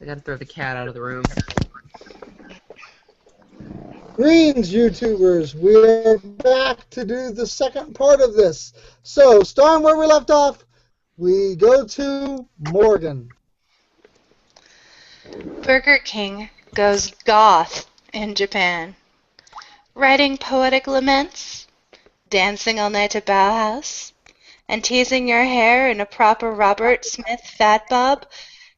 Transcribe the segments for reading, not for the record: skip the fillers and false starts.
I gotta throw the cat out of the room. Greens, YouTubers, we are back to do the second part of this. So, starting where we left off, we go to Morgan. Burger King goes goth in Japan, writing poetic laments, dancing all night to Bauhaus, and teasing your hair in a proper Robert Smith fat bob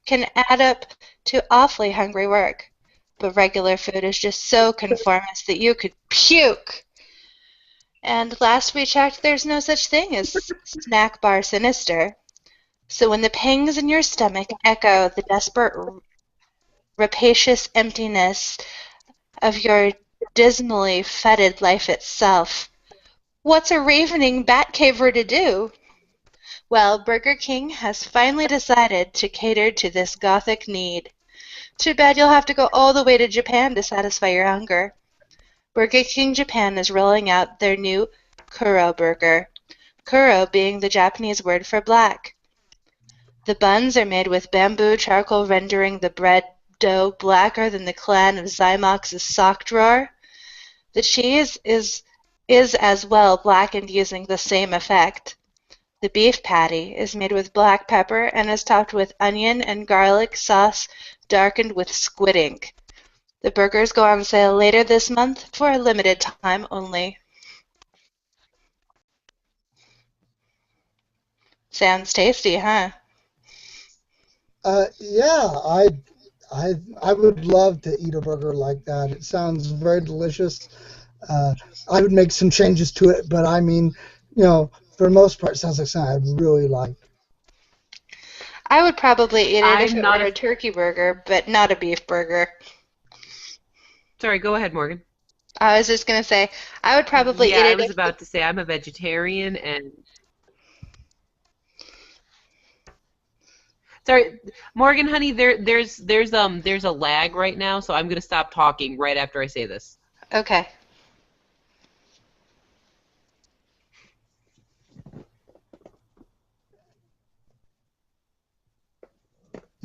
can add up to awfully hungry work. But regular food is just so conformist that you could puke. And last we checked, there's no such thing as snack bar sinister. So when the pangs in your stomach echo the desperate, rapacious emptiness of your dismally fetid life itself, what's a ravening Batcaver to do? Well, Burger King has finally decided to cater to this gothic need. Too bad you'll have to go all the way to Japan to satisfy your hunger. Burger King Japan is rolling out their new Kuro burger, Kuro being the Japanese word for black. The buns are made with bamboo charcoal, rendering the bread dough blacker than the clan of Zymox's sock drawer. The cheese is as well blackened using the same effect. The beef patty is made with black pepper and is topped with onion and garlic sauce darkened with squid ink. The burgers go on sale later this month for a limited time only. Sounds tasty, huh? Yeah, I would love to eat a burger like that. It sounds very delicious. I would make some changes to it, but I mean, for the most part, it sounds like something I'd really like. I would probably eat it if I'm it not were a turkey burger, but not a beef burger. Sorry, go ahead, Morgan. I was just going to say, I would probably Yeah, eat I it was if... about to say I'm a vegetarian and... Sorry, Morgan, honey, there's a lag right now, so I'm gonna stop talking right after I say this. Okay.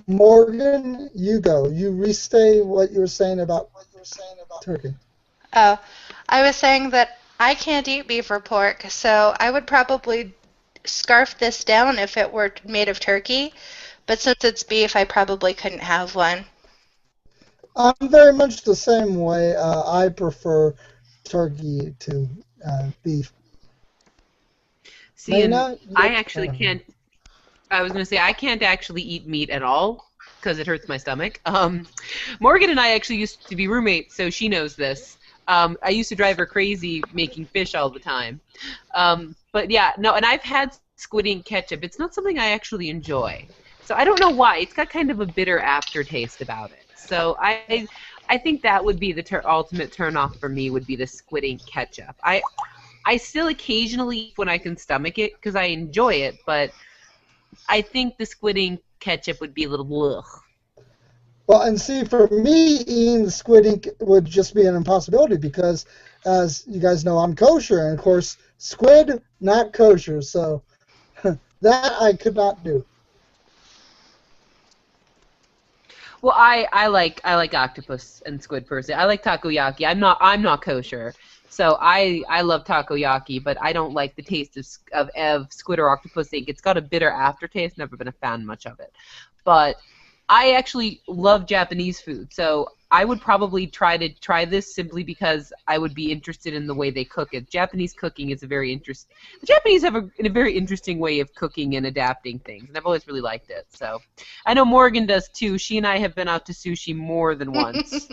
Morgan, you go. You restate what you were saying about turkey. Oh, I was saying that I can't eat beef or pork, so I would probably scarf this down if it were made of turkey, but since it's beef, I probably couldn't have one. I'm very much the same way. I prefer turkey to beef. See, and Lena, I actually can't. I was gonna say I can't actually eat meat at all because it hurts my stomach. Morgan and I actually used to be roommates, so she knows this. I used to drive her crazy making fish all the time. But yeah, no, and I've had squid ink ketchup. It's not something I actually enjoy. So I don't know why. It's got kind of a bitter aftertaste about it. So I think that would be the ultimate turnoff for me would be the squid ink ketchup. I still occasionally eat when I can stomach it because I enjoy it, but I think the squid ink ketchup would be a little ugh. Well, and see, for me, eating the squid ink would just be an impossibility because, as you guys know, I'm kosher, and of course, squid not kosher, so that I could not do. Well, I like octopus and squid personally. I like takoyaki. I'm not kosher, so I love takoyaki, but I don't like the taste of squid or octopus ink. It's got a bitter aftertaste. Never been a fan much of it, but I actually love Japanese food, so I would probably try this simply because I would be interested in the way they cook it. Japanese cooking is a very interesting. The Japanese have a very interesting way of cooking and adapting things, and I've always really liked it. So I know Morgan does too. She and I have been out to sushi more than once.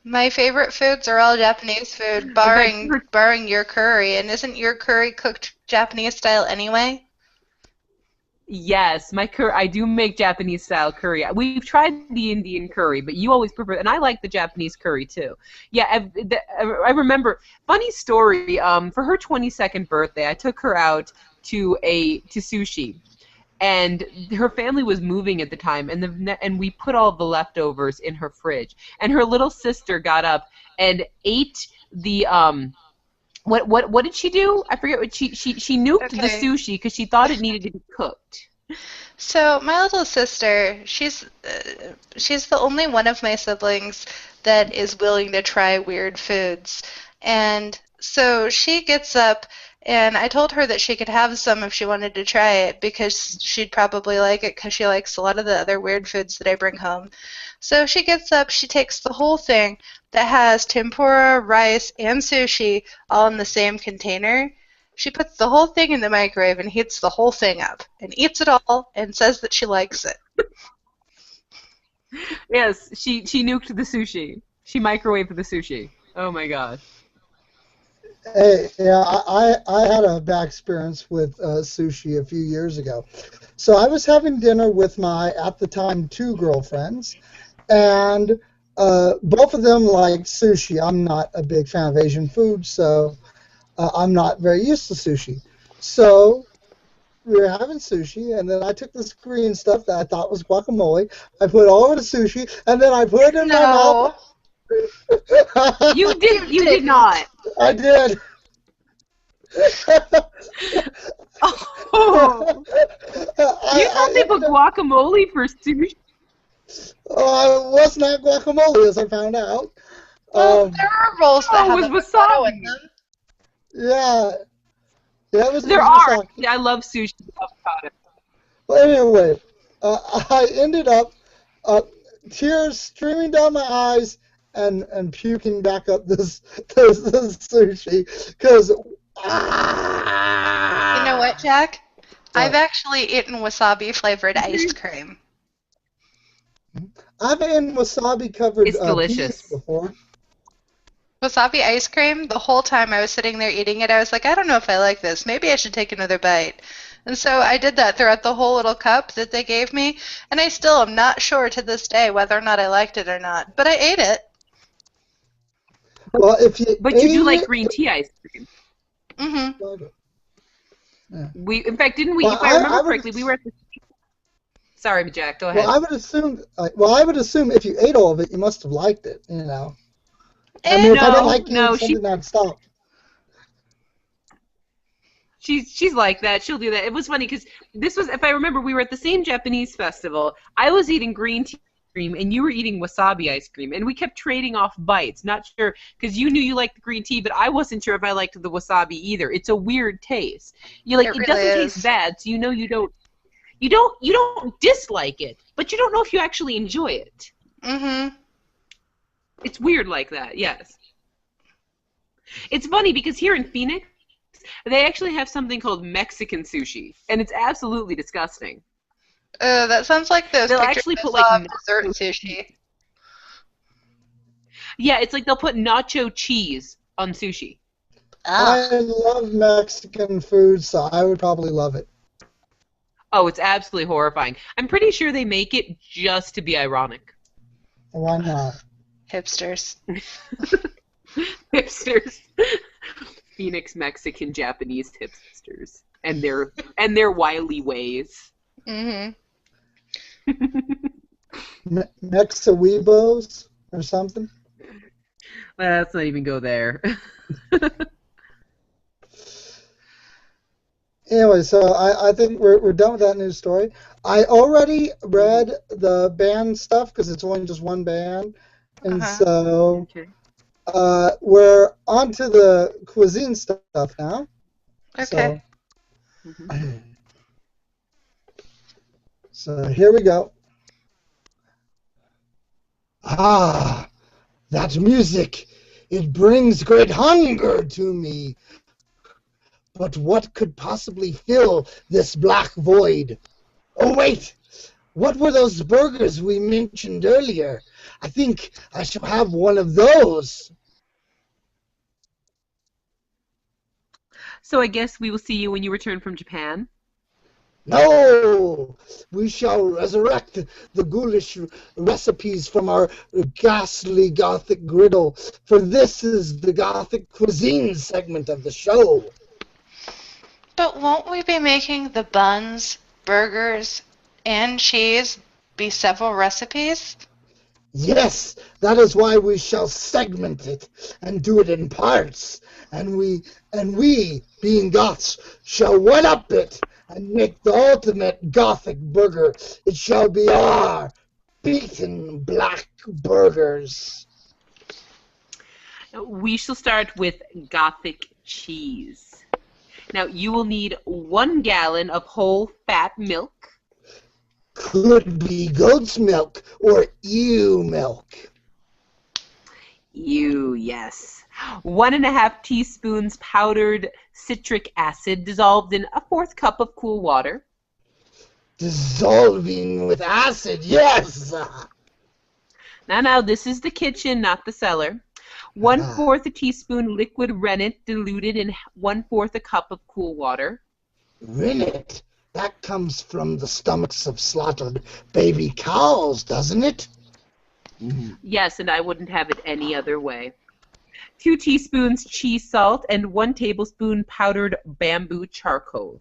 My favorite foods are all Japanese food, barring your curry. And isn't your curry cooked Japanese style anyway? Yes, I do make Japanese style curry. We've tried the Indian curry, but you always prefer, and I like the Japanese curry too. Yeah, I remember. Funny story. For her 22nd birthday, I took her out to sushi, and her family was moving at the time, and we put all the leftovers in her fridge, and her little sister got up and ate the What did she do? I forget what she nuked the sushi because she thought it needed to be cooked. So my little sister, she's the only one of my siblings that is willing to try weird foods. And so she gets up, and I told her that she could have some if she wanted to try it because she'd probably like it because she likes a lot of the other weird foods that I bring home. So she gets up, she takes the whole thing that has tempura, rice, and sushi all in the same container. She puts the whole thing in the microwave and heats the whole thing up and eats it all and says that she likes it. Yes, she nuked the sushi. She microwaved the sushi. Oh my gosh. Hey, yeah, I had a bad experience with sushi a few years ago. So I was having dinner with my, at the time, two girlfriends, and both of them liked sushi. I'm not a big fan of Asian food, so I'm not very used to sushi. So we were having sushi, and then I took this green stuff that I thought was guacamole. I put it all over the sushi, and then I put it in my No. mouth. You did not. I did. Oh, you thought they put guacamole for sushi? It was not guacamole, as I found out. Well, there are rolls that have it was avocado in wasabi. them. Yeah, it was. There It was are. wasabi. I love sushi with avocado. Well, anyway, I ended up tears streaming down my eyes and puking back up this sushi because. You know what, Jack? I've actually eaten wasabi-flavored ice cream. I've eaten wasabi-covered It's delicious. peas before. Wasabi ice cream, the whole time I was sitting there eating it, I was like, I don't know if I like this. Maybe I should take another bite. And so I did that throughout the whole little cup that they gave me, and I still am not sure to this day whether or not I liked it or not. But I ate it. Well, if you But you do like green tea ice cream. Mm-hmm. Yeah. In fact, didn't we? Well, if I remember I would- correctly, we were at the. Sorry, Jack. Go ahead. Well, I would assume if you ate all of it, you must have liked it. You know. I mean, if I didn't like eating something, I'd stop. She's like that. She'll do that. It was funny because this was, if I remember, we were at the same Japanese festival. I was eating green tea ice cream, and you were eating wasabi ice cream, and we kept trading off bites. Not sure because you knew you liked the green tea, but I wasn't sure if I liked the wasabi either. It's a weird taste. It really doesn't is. taste bad, so you don't dislike it, but you don't know if you actually enjoy it. Mm-hmm. It's weird like that. Yes. It's funny because here in Phoenix, they actually have something called Mexican sushi, and it's absolutely disgusting. That sounds like those They'll pictures actually I put, saw like, of dessert sushi. Yeah, it's like they'll put nacho cheese on sushi. Ugh. I love Mexican food, so I would probably love it. Oh, it's absolutely horrifying. I'm pretty sure they make it just to be ironic. Why not? Hipsters. Hipsters. Phoenix Mexican Japanese hipsters and their wily ways. Mm-hmm. Mexaweebos or something? Let's not even go there. Anyway, so I think we're done with that news story. I already read the band stuff because it's only just one band, and so Okay. we're on to the cuisine stuff now. Okay. So here we go. Ah, that music, it brings great hunger to me. But what could possibly fill this black void? Oh, wait! What were those burgers we mentioned earlier? I think I shall have one of those. So I guess we will see you when you return from Japan. No! We shall resurrect the ghoulish recipes from our ghastly Gothic griddle, for this is the Gothic cuisine segment of the show. But won't we be making the buns, burgers, and cheese be several recipes? Yes, that is why we shall segment it and do it in parts, and we being Goths, shall one-up it and make the ultimate Gothic burger. It shall be our beaten black burgers. We shall start with Gothic cheese. Now, you will need 1 gallon of whole fat milk. Could be goat's milk or ewe milk. Yes. 1½ teaspoons powdered citric acid dissolved in 1/4 cup of cool water. Dissolving with acid, yes! Now, this is the kitchen, not the cellar. 1/4 a teaspoon liquid rennet diluted in 1/4 a cup of cool water. Rennet? That comes from the stomachs of slaughtered baby cows, doesn't it? Yes, and I wouldn't have it any other way. 2 teaspoons cheese salt and 1 tablespoon powdered bamboo charcoal.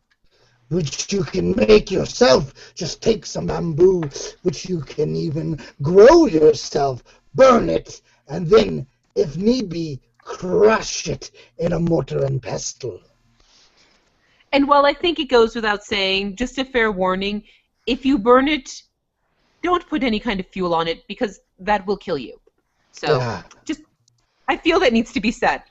Which you can make yourself. Just take some bamboo, which you can even grow yourself, burn it, and then, if need be, crush it in a mortar and pestle. And while I think it goes without saying, just a fair warning, if you burn it, don't put any kind of fuel on it because that will kill you. So I feel that needs to be said.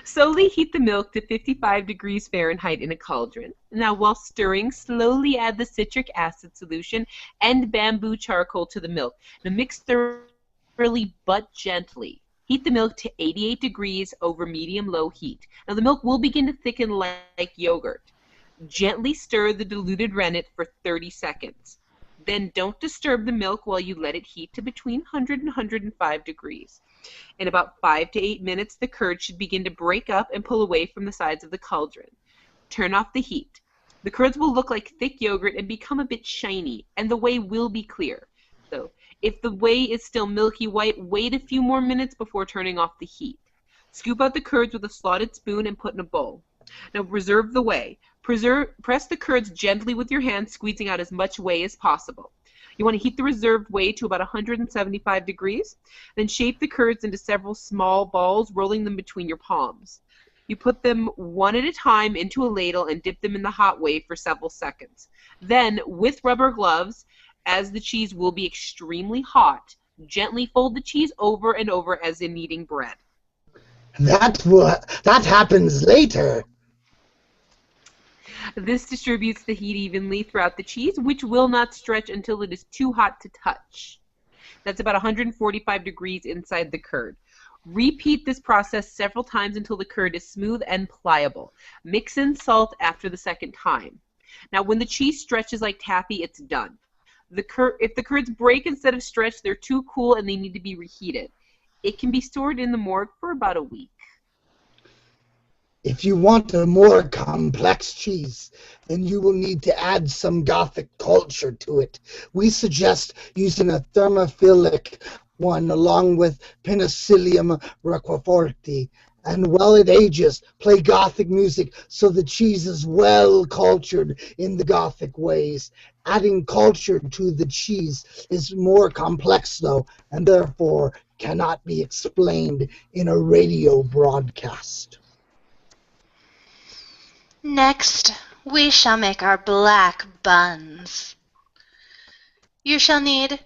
Slowly heat the milk to 55 degrees Fahrenheit in a cauldron. Now, while stirring, slowly add the citric acid solution and bamboo charcoal to the milk. Now, mix thoroughly but gently. Heat the milk to 88 degrees over medium-low heat. Now, the milk will begin to thicken like yogurt. Gently stir the diluted rennet for 30 seconds. Then don't disturb the milk while you let it heat to between 100 and 105 degrees. In about 5 to 8 minutes, the curd should begin to break up and pull away from the sides of the cauldron. Turn off the heat. The curds will look like thick yogurt and become a bit shiny, and the whey will be clear. So, if the whey is still milky white, wait a few more minutes before turning off the heat. Scoop out the curds with a slotted spoon and put in a bowl. Now, reserve the whey. Press the curds gently with your hand, squeezing out as much whey as possible. You want to heat the reserved whey to about 175 degrees. Then shape the curds into several small balls, rolling them between your palms. You put them one at a time into a ladle and dip them in the hot whey for several seconds. Then, with rubber gloves, as the cheese will be extremely hot, gently fold the cheese over and over as in kneading bread. That happens later. This distributes the heat evenly throughout the cheese, which will not stretch until it is too hot to touch. That's about 145 degrees inside the curd. Repeat this process several times until the curd is smooth and pliable. Mix in salt after the second time. Now, when the cheese stretches like taffy, it's done. If the curds break instead of stretch, they're too cool and they need to be reheated. It can be stored in the morgue for about a week. If you want a more complex cheese, then you will need to add some Gothic culture to it. We suggest using a thermophilic one along with Penicillium roqueforti. And while it ages, play Gothic music so the cheese is well cultured in the Gothic ways. Adding culture to the cheese is more complex, though, and therefore cannot be explained in a radio broadcast. Next, we shall make our black buns. You shall need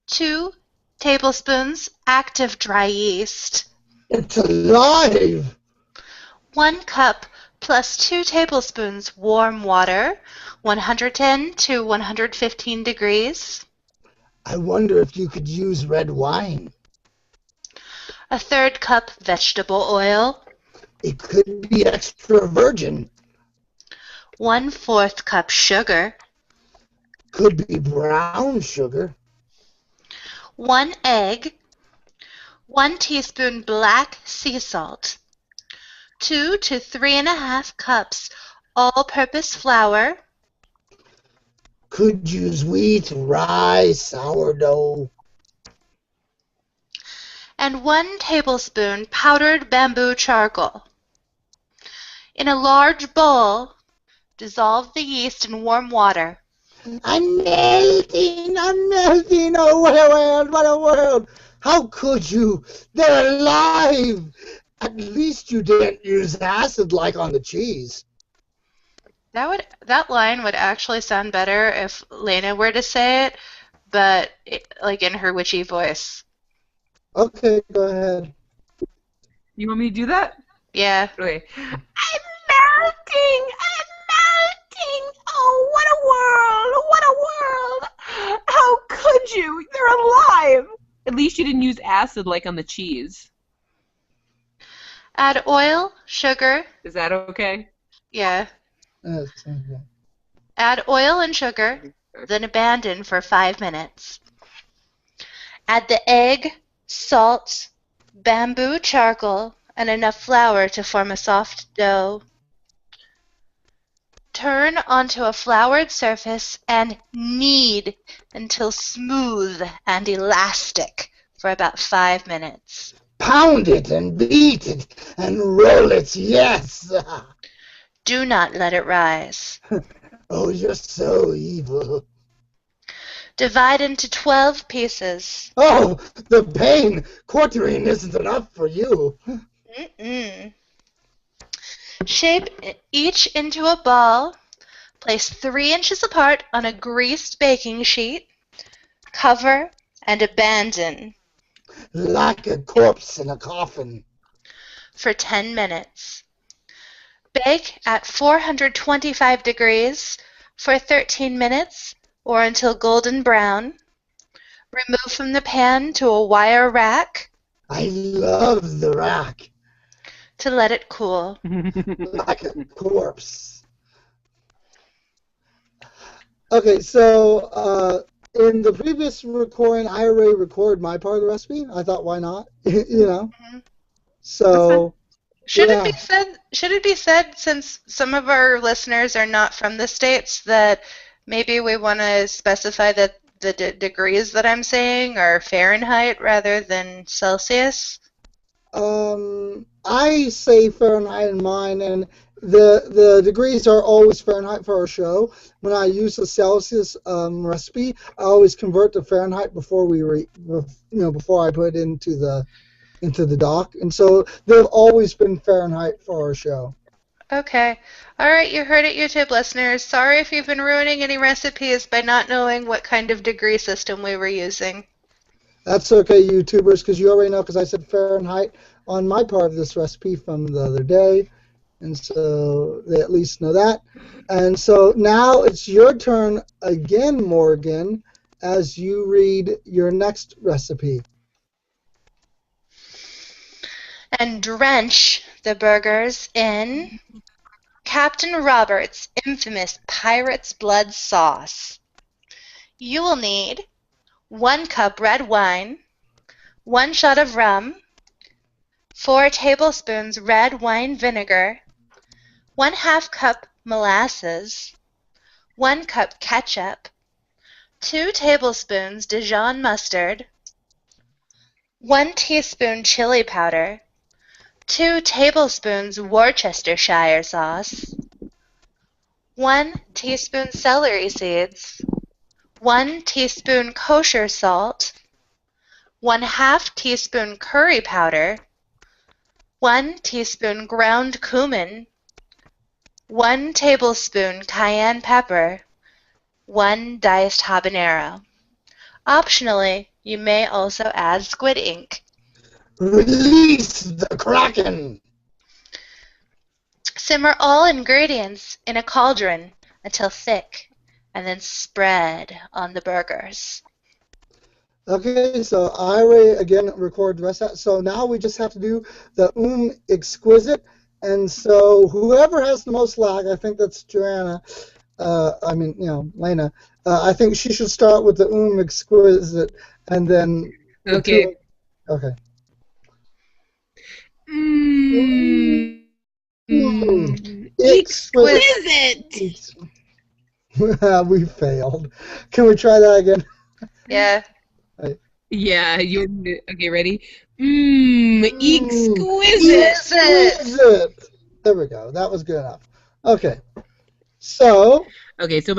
2 tablespoons active dry yeast. It's alive! 1 cup plus 2 tablespoons warm water, 110 to 115 degrees. I wonder if you could use red wine. 1/3 cup vegetable oil. It could be extra virgin. 1/4 cup sugar. Could be brown sugar. 1 egg. 1 teaspoon black sea salt. 2 to 3½ cups all-purpose flour. Could use wheat, rye, sourdough. And 1 tablespoon powdered bamboo charcoal. In a large bowl, dissolve the yeast in warm water. I'm melting, I'm melting. Oh, what a world, what a world. How could you? They're alive. At least you didn't use acid like on the cheese. That line would actually sound better if Lena were to say it, but like in her witchy voice. Okay, go ahead. You want me to do that? Yeah. Okay. I'm melting! I'm melting! Oh, what a world! What a world! How could you? They're alive! At least you didn't use acid like on the cheese. Add oil, sugar. Is that okay? Yeah. That's okay. Add oil and sugar, then abandon for 5 minutes. Add the egg, salt, bamboo charcoal, and enough flour to form a soft dough. Turn onto a floured surface and knead until smooth and elastic for about 5 minutes. Pound it and beat it and roll it, yes! Do not let it rise. Oh, you're so evil. Divide into 12 pieces. Oh, the pain! Quartering isn't enough for you. Mm-mm. Shape each into a ball. Place 3 inches apart on a greased baking sheet. Cover and abandon Like a corpse in a coffin. for 10 minutes. Bake at 425 degrees for 13 minutes or until golden brown. Remove from the pan to a wire rack I love the rack. to let it cool. Like a corpse. Okay, so in the previous recording, I already recorded my part of the recipe. I thought, why not? You know. Mhm. So Should yeah. it be said, since some of our listeners are not from the States, that maybe we want to specify that the degrees that I'm saying are Fahrenheit rather than Celsius? I say Fahrenheit in mine, and the degrees are always Fahrenheit for our show. When I use the Celsius recipe, I always convert to Fahrenheit before before I put it into the doc, and so they've always been Fahrenheit for our show. Okay. All right, you heard it, YouTube listeners. Sorry if you've been ruining any recipes by not knowing what kind of degree system we were using. That's okay, YouTubers, because you already know, because I said Fahrenheit on my part of this recipe from the other day, and so they at least know that. And so now it's your turn again, Morgan, as you read your next recipe. And drench the burgers in Captain Robert's infamous pirate's blood sauce. You will need 1 cup red wine, 1 shot of rum, 4 tablespoons red wine vinegar, 1/2 cup molasses, 1 cup ketchup, 2 tablespoons Dijon mustard, 1 teaspoon chili powder, 2 tablespoons Worcestershire sauce, 1 teaspoon celery seeds, 1 teaspoon kosher salt, 1/2 teaspoon curry powder, 1 teaspoon ground cumin, 1 tablespoon cayenne pepper, 1 diced habanero. Optionally, you may also add squid ink. Release the Kraken! Simmer all ingredients in a cauldron until thick, and then spread on the burgers. Okay, so I already again record the rest of that. So now we just have to do the exquisite. And so whoever has the most lag, I think that's Joanna. Lena. I think she should start with the exquisite, and then the Okay. Okay. Exquisite. We failed. Can we try that again? Yeah. Yeah, okay, ready? Exquisite. Exquisite. There we go. That was good enough. Okay. So, Okay, so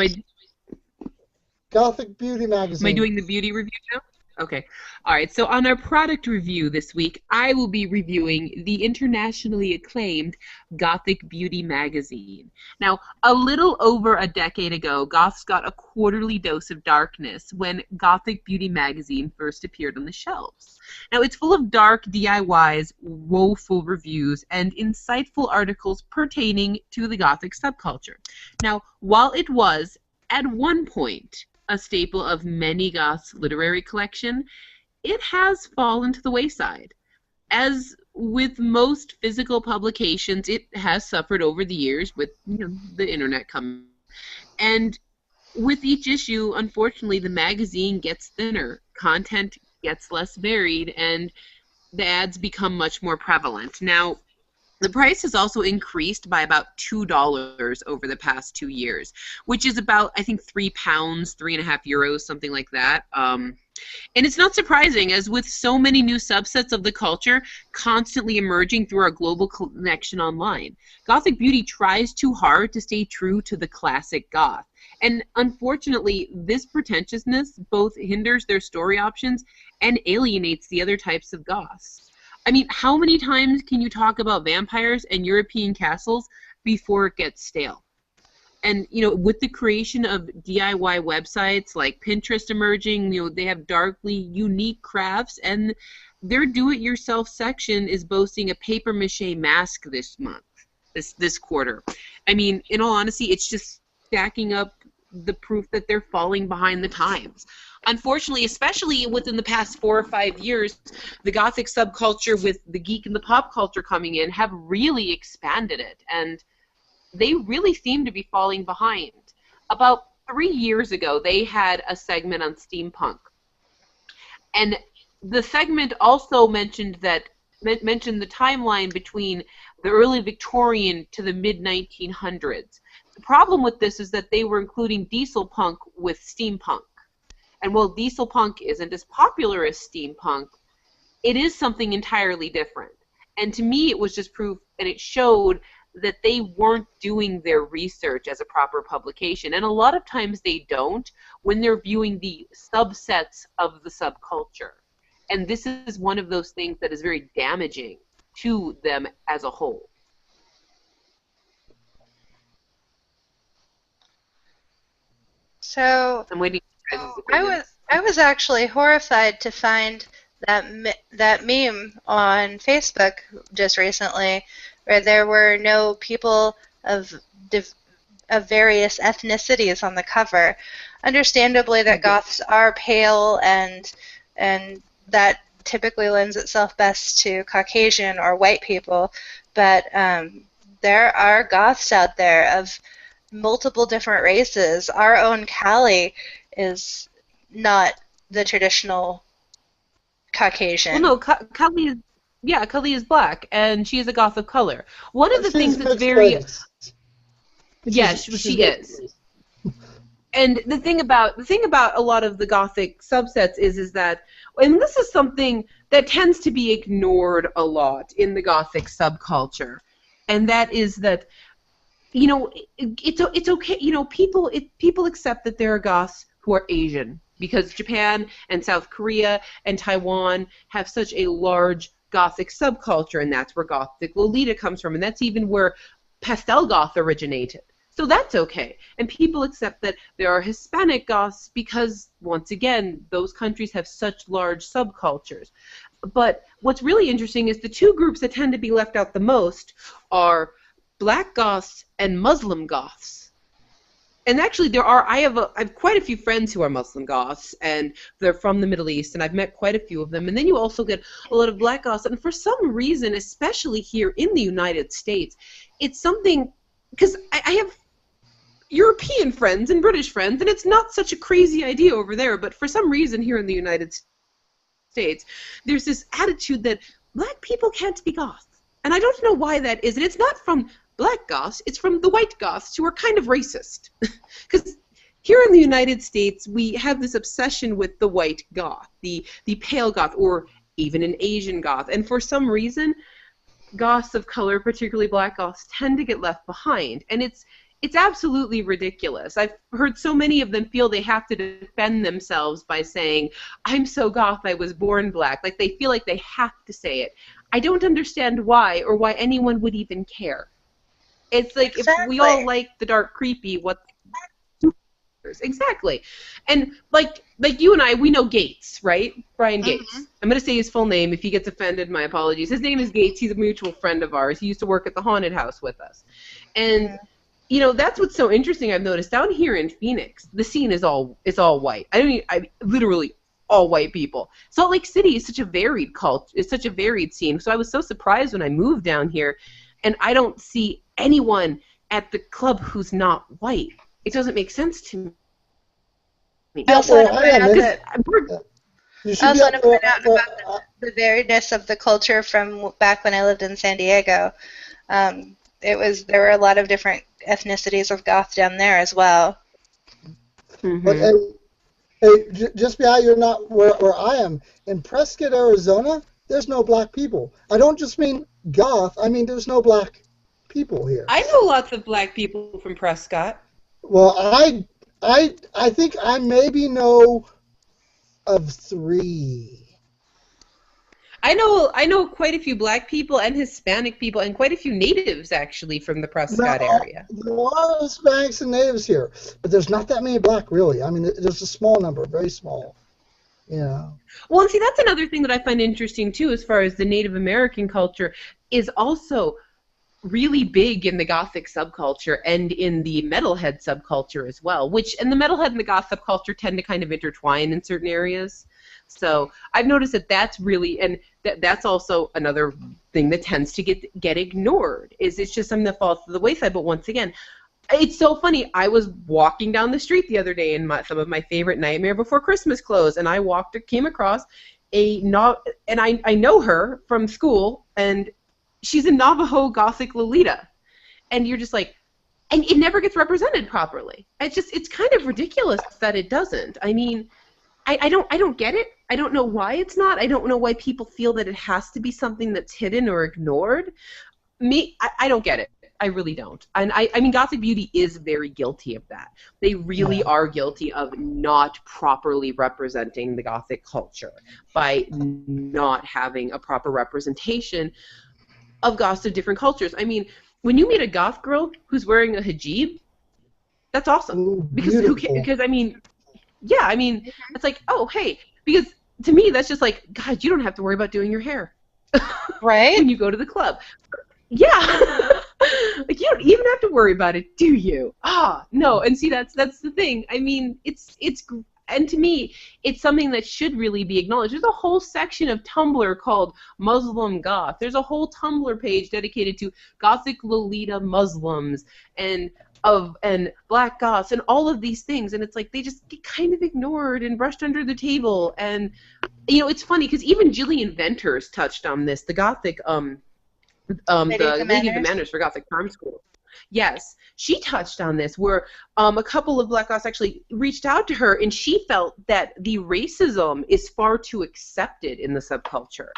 Gothic Beauty Magazine. am I doing the beauty review now? Okay. All right. So on our product review this week, I will be reviewing the internationally acclaimed Gothic Beauty magazine. Now, a little over a decade ago, goths got a quarterly dose of darkness when Gothic Beauty magazine first appeared on the shelves. Now, it's full of dark DIYs, woeful reviews, and insightful articles pertaining to the Gothic subculture. Now, while it was, at one point, a staple of many goths' literary collection, it has fallen to the wayside. As with most physical publications, it has suffered over the years with the internet coming. And with each issue, unfortunately, the magazine gets thinner, content gets less varied, and the ads become much more prevalent. Now, the price has also increased by about $2 over the past 2 years, which is about, I think, £3, €3.50, something like that. And it's not surprising, as with so many new subsets of the culture constantly emerging through our global connection online, Gothic Beauty tries too hard to stay true to the classic goth. And unfortunately, this pretentiousness both hinders their story options and alienates the other types of goths. I mean, how many times can you talk about vampires and European castles before it gets stale? And, with the creation of DIY websites like Pinterest emerging, they have darkly unique crafts, and their do-it-yourself section is boasting a papier-mâché mask this month, this quarter. I mean, in all honesty, it's just stacking up the proof that they're falling behind the times. Unfortunately, especially within the past 4 or 5 years, the Gothic subculture with the geek and the pop culture coming in have really expanded it, and they really seem to be falling behind. About 3 years ago, they had a segment on steampunk, and the segment also mentioned the timeline between the early Victorian to the mid-1900s. The problem with this is that they were including diesel punk with steampunk. And while diesel punk isn't as popular as steampunk, it is something entirely different. And to me, it was just proof, and it showed that they weren't doing their research as a proper publication. And a lot of times they don't when they're viewing the subsets of the subculture. And this is one of those things that is very damaging to them as a whole. So I'm waiting for your guys' opinions. I was actually horrified to find that meme on Facebook just recently, where there were no people of various ethnicities on the cover. Understandably, that goths are pale, and that typically lends itself best to Caucasian or white people, but there are goths out there of multiple different races. Our own Callie is not the traditional Caucasian. Well, no, Cully is black, and she is a goth of color. One of the things that's very... Yes, she is. And the thing about a lot of the Gothic subsets is that, and this is something that tends to be ignored a lot in the Gothic subculture, and that is that, it's okay. People accept that there are goths who are Asian, because Japan and South Korea and Taiwan have such a large Gothic subculture, and that's where Gothic Lolita comes from, and that's even where pastel goth originated. So that's okay. And people accept that there are Hispanic goths because, once again, those countries have such large subcultures. But what's really interesting is the two groups that tend to be left out the most are black goths and Muslim goths. And actually, I have quite a few friends who are Muslim goths, and they're from the Middle East, and I've met quite a few of them. And then you also get a lot of black goths. And for some reason, especially here in the United States, it's something, because I have European friends and British friends, and it's not such a crazy idea over there, but for some reason here in the United States, there's this attitude that black people can't be goths. And I don't know why that is, and it's not from black goths, it's from the white goths who are kind of racist. Because here in the United States, we have this obsession with the white goth, the pale goth, or even an Asian goth, and for some reason, goths of color, particularly black goths, tend to get left behind. And it's absolutely ridiculous. I've heard so many of them feel they have to defend themselves by saying, I'm so goth I was born black. Like they feel like they have to say it. I don't understand why or why anyone would even care. It's like if we all like the dark creepy, what exactly. And like you and I, we know Gates, right? Brian Gates. I'm going to say his full name. If he gets offended, my apologies. His name is Gates. He's a mutual friend of ours. He used to work at the haunted house with us. And you know, that's what's so interesting I've noticed down here in Phoenix. The scene is all white. I literally all white people. Salt Lake City is such a varied culture. It's such a varied scene. So I was so surprised when I moved down here and I don't see anyone at the club who's not white. It doesn't make sense to me. I also want to point out about the variedness of the culture from back when I lived in San Diego. There were a lot of different ethnicities of goth down there as well. But hey, just behind you're not where I am in Prescott, Arizona. There's no black people. I don't just mean goth. I mean there's no black people here. I know lots of black people from Prescott. Well, I think I maybe know of 3. I know quite a few black people and Hispanic people and quite a few natives actually from the Prescott area. There are Hispanics and natives here, but there's not that many black really. I mean, there's a small number, very small. Yeah. Well, and see, that's another thing that I find interesting too, as far as the Native American culture is also really big in the Gothic subculture and in the metalhead subculture as well, and the metalhead and the goth subculture tend to kind of intertwine in certain areas. So I've noticed that that's really, and that's also another thing that tends to get ignored, is it's just something that falls to the wayside. But once again, it's so funny. I was walking down the street the other day in some of my favorite Nightmare Before Christmas clothes, and I came across and I know her from school, and she's a Navajo Gothic Lolita, and you're just like, and it never gets represented properly. It's kind of ridiculous that it doesn't. I mean, I don't get it. I don't know why it's not. I don't know why people feel that it has to be something that's hidden or ignored. I don't get it. I really don't. And I mean, Gothic Beauty is very guilty of that. They really are guilty of not properly representing the Gothic culture by not having a proper representation of goths of different cultures. I mean, when you meet a goth girl who's wearing a hijab, that's awesome. Ooh, because I mean, yeah, I mean, it's like, oh, hey, because to me that's just like, God, you don't have to worry about doing your hair, right? When you go to the club, yeah, like you don't even have to worry about it, do you? No, and see, that's the thing. I mean, it's. And to me, it's something that should really be acknowledged. There's a whole section of Tumblr called Muslim Goth. There's a whole Tumblr page dedicated to Gothic Lolita Muslims and Black Goths and all of these things. And it's like they just get kind of ignored and brushed under the table. And, you know, it's funny because even Jillian Venters touched on this, the Gothic, the Lady of the Manors for Gothic Charm School. Yes, she touched on this, where a couple of Black Goths actually reached out to her, and she felt that the racism is far too accepted in the subculture.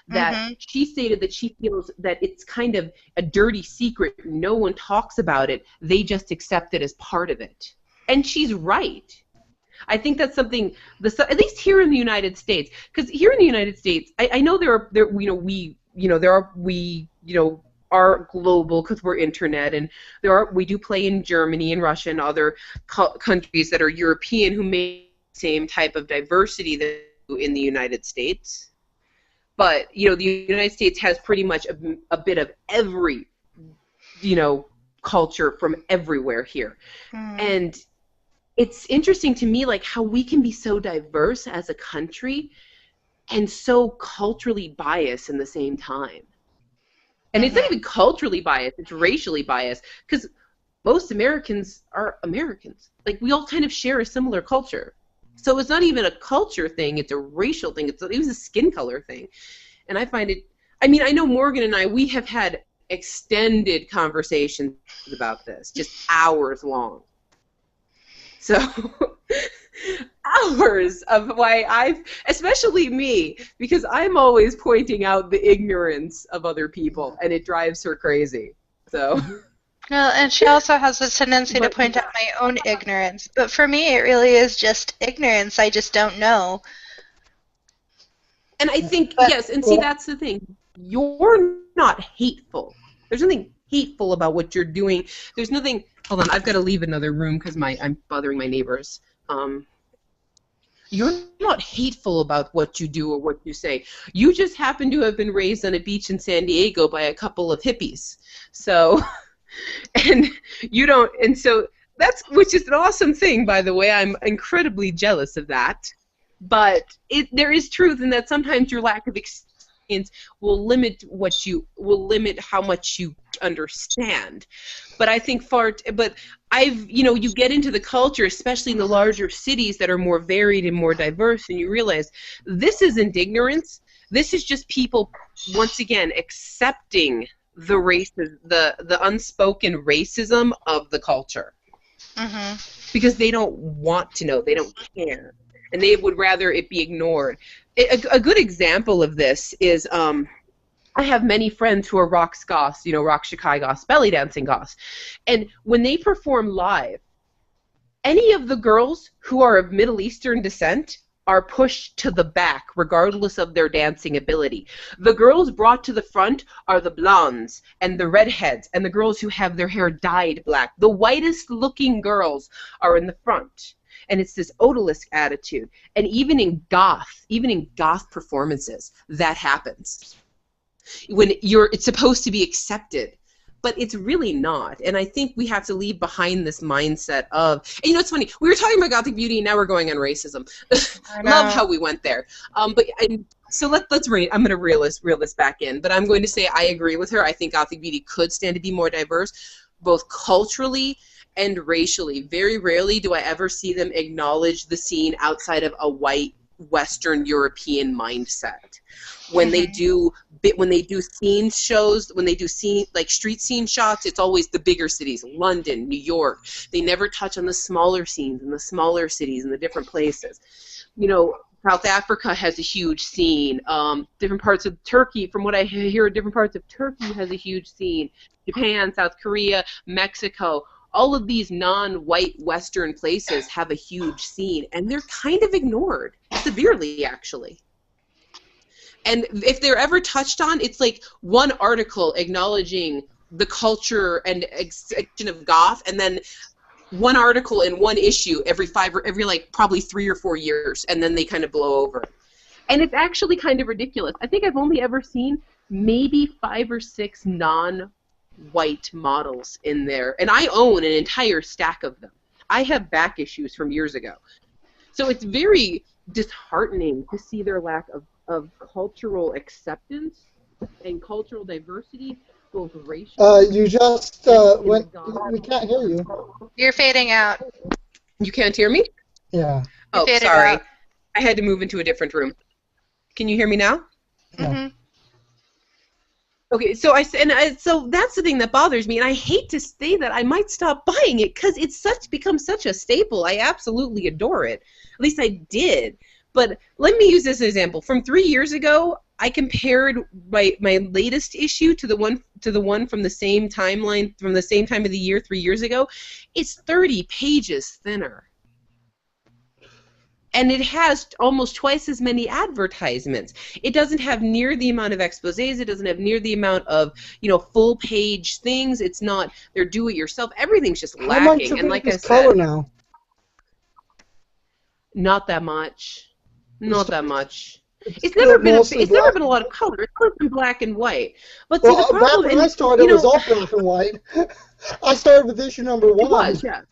That she stated that she feels that it's kind of a dirty secret. No one talks about it. They just accept it as part of it. And she's right. I think that's something, at least here in the United States, because here in the United States, I know we are global because we're internet, and we do play in Germany and Russia and other countries that are European who make the same type of diversity that we do in the United States. But the United States has pretty much a bit of every culture from everywhere here, and it's interesting to me like how we can be so diverse as a country and so culturally biased in the same time. And it's not even culturally biased, it's racially biased, because most Americans are Americans. Like, we all kind of share a similar culture. So it's not even a culture thing, it's a racial thing. It was a skin color thing. And I find it, I mean, I know Morgan and I, we have had extended conversations about this, just hours long. So, hours of why especially me, because I'm always pointing out the ignorance of other people, and it drives her crazy. So, Well, and she also has a tendency to But point out my own ignorance. But for me, it really is just ignorance. I just don't know. And I think, But yes, and see, Well, that's the thing. You're not hateful. There's nothing hateful about what you're doing. There's nothing. Hold on, I've got to leave another room because I'm bothering my neighbors. You're not hateful about what you do or what you say. You just happen to have been raised on a beach in San Diego by a couple of hippies. So, and you don't, and so which is an awesome thing, by the way. I'm incredibly jealous of that. But there is truth in that sometimes your lack of experience will limit how much you understand. But I think you get into the culture, especially in the larger cities that are more varied and more diverse, and you realize this isn't ignorance. This is just people, once again, accepting the unspoken racism of the culture. hmm Because they don't want to know, they don't care, and they would rather it be ignored. A good example of this is I have many friends who are rock goths, rock shikai goths, belly dancing goths, and when they perform live, any of the girls who are of Middle Eastern descent are pushed to the back regardless of their dancing ability. The girls brought to the front are the blondes and the redheads and the girls who have their hair dyed black. The whitest looking girls are in the front. And it's this odalisque attitude. And even in goth performances, that happens. When it's supposed to be accepted. But it's really not, and I think we have to leave behind this mindset of, and it's funny, we were talking about Gothic beauty, and now we're going on racism. I know. Love how we went there. So let's I'm going to reel this back in, but I'm going to say I agree with her. I think Gothic beauty could stand to be more diverse, both culturally and racially. Very rarely do I ever see them acknowledge the scene outside of a white Western European mindset. When they do scene shows, when they do street scene shots, it's always the bigger cities, London, New York. They never touch on the smaller scenes in the smaller cities and the different places. South Africa has a huge scene. Different parts of Turkey, from what I hear, different parts of Turkey has a huge scene. Japan, South Korea, Mexico. All of these non-white Western places have a huge scene, and they're kind of ignored, severely, actually. And if they're ever touched on, it's like one article acknowledging the culture and section of goth, and then one article in one issue every probably 3 or 4 years, and then they kind of blow over. And it's actually kind of ridiculous. I think I've only ever seen maybe 5 or 6 non-white models in there, and I own an entire stack of them. I have back issues from years ago. So it's very disheartening to see their lack of cultural acceptance and cultural diversity, both racial. you just went. We can't hear you. You're fading out. You can't hear me? Yeah. Oh, faded sorry. out. I had to move into a different room. Can you hear me now? hmm Okay, so so that's the thing that bothers me, and I hate to say that I might stop buying it because it's become such a staple. I absolutely adore it. At least I did. But let me use this example. From 3 years ago, I compared my latest issue to the one from the same timeline, from the same time of the year 3 years ago. It's 30 pages thinner. And it has almost twice as many advertisements. It doesn't have near the amount of exposés. It doesn't have near the amount of, full page things. It's not, they're do-it-yourself. Everything's just How much lacking. of And it like is I said, color now? not that much. Not that much. It's It's never been a lot of color. It's always been black and white. But see, the Well, back problem, when I started, it was all black and white. I started with issue number 1. it was, yeah.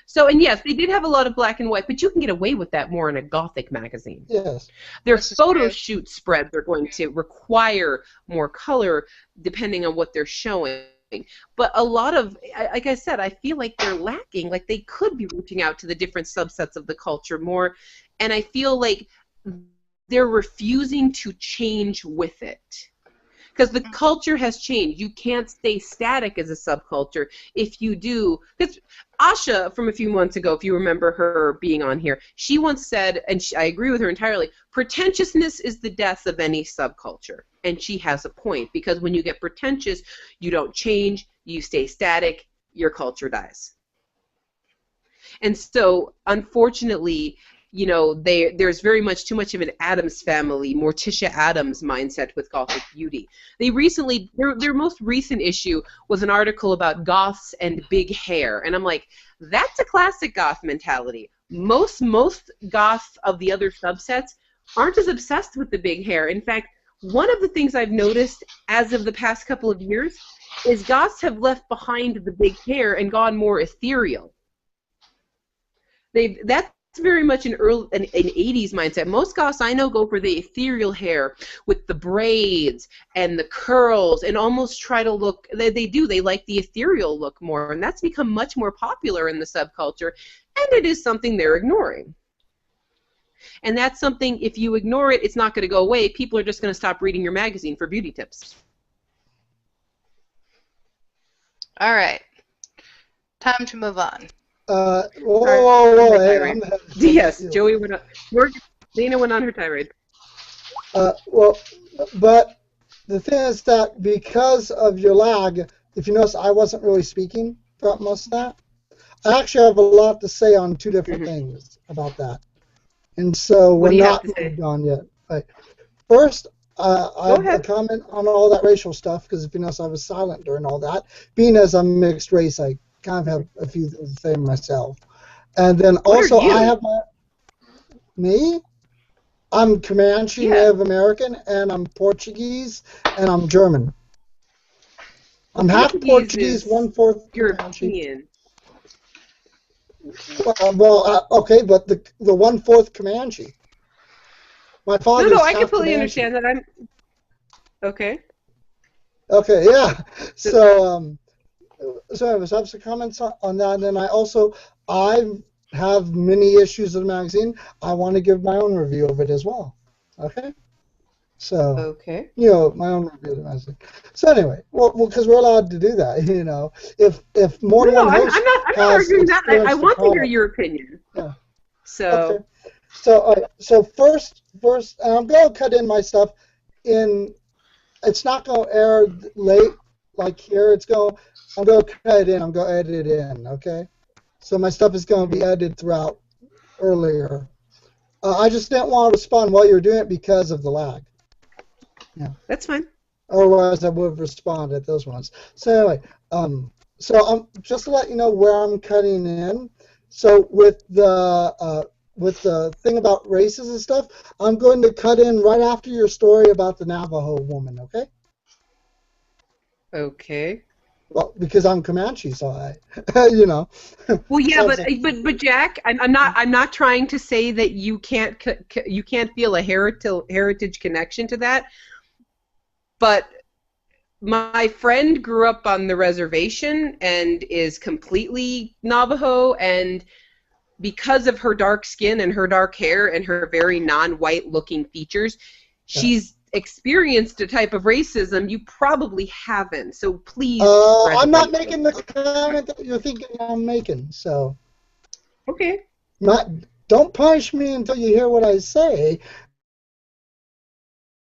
So, and yes, they did have a lot of black and white, but you can get away with that more in a Gothic magazine. Yes. Their This is photo true. shoot spreads are going to require more color depending on what they're showing. But a lot of, like I said, I feel like they're lacking. Like they could be reaching out to the different subsets of the culture more, and I feel like they're refusing to change with it. because the culture has changed. You can't stay static as a subculture. If you do, because Asha from a few months ago, if you remember her being on here, she once said, and I agree with her entirely, pretentiousness is the death of any subculture. And she has a point, because when you get pretentious, you don't change, you stay static, your culture dies. And so, unfortunately, you know, there's very much too much of an Addams Family, Morticia Addams mindset with Gothic beauty. They recently, their most recent issue was an article about goths and big hair, and I'm like, that's a classic goth mentality. Most goths of the other subsets aren't as obsessed with the big hair. In fact, one of the things I've noticed as of the past couple of years is goths have left behind the big hair and gone more ethereal. That's very much an 80s mindset. Most goths I know go for the ethereal hair with the braids and the curls and almost try to look, they like the ethereal look more, and that's become much more popular in the subculture, and it is something they're ignoring. And that's something, if you ignore it, it's not going to go away. People are just going to stop reading your magazine for beauty tips. All right. Time to move on. Whoa, hey, yes, Joey went on. Lena went on her tirade. Well, but the thing is that because of your lag, if you notice, I wasn't really speaking throughout most of that. I actually have a lot to say on two different things about that. And so we're not moved on yet. Right. First, I have a comment on all that racial stuff, because if you notice, I was silent during all that. Being as I'm mixed race, I kind of have a few things to say myself. And then also, I have me? I'm Comanche, Native American, and I'm Portuguese, and I'm German. I'm half Portuguese, 1/4 European. Okay, but the 1/4 Comanche. My father. No, I completely understand that. Okay. Okay, yeah. So anyways, I have some comments on that, and then I have many issues of the magazine. I want to give my own review of it as well. Okay. So. You know, my own review of the magazine. So anyway, well, because we're allowed to do that, you know. If more than one host I'm not arguing that. I want to hear your opinion. Yeah. So. Okay. So first, and I'm going to cut in my stuff in. It's not going to air late like here. I'm going to cut it in. I'm going to edit it in. Okay. So my stuff is going to be edited throughout earlier. I just didn't want to respond while you were doing it because of the lag. Yeah. That's fine. Otherwise, I would have responded at those ones. So anyway, so just to let you know where I'm cutting in. So with the thing about races and stuff, I'm going to cut in right after your story about the Navajo woman. Okay. Okay. Well, because I'm Comanche, so you know. Well, yeah, but Jack, I'm not trying to say that you can't feel a heritage connection to that. But my friend grew up on the reservation and is completely Navajo, and because of her dark skin and her dark hair and her very non-white looking features, she's experienced a type of racism you probably haven't. So please. I'm not making the comment that you're thinking I'm making. So. Okay. Don't punish me until you hear what I say.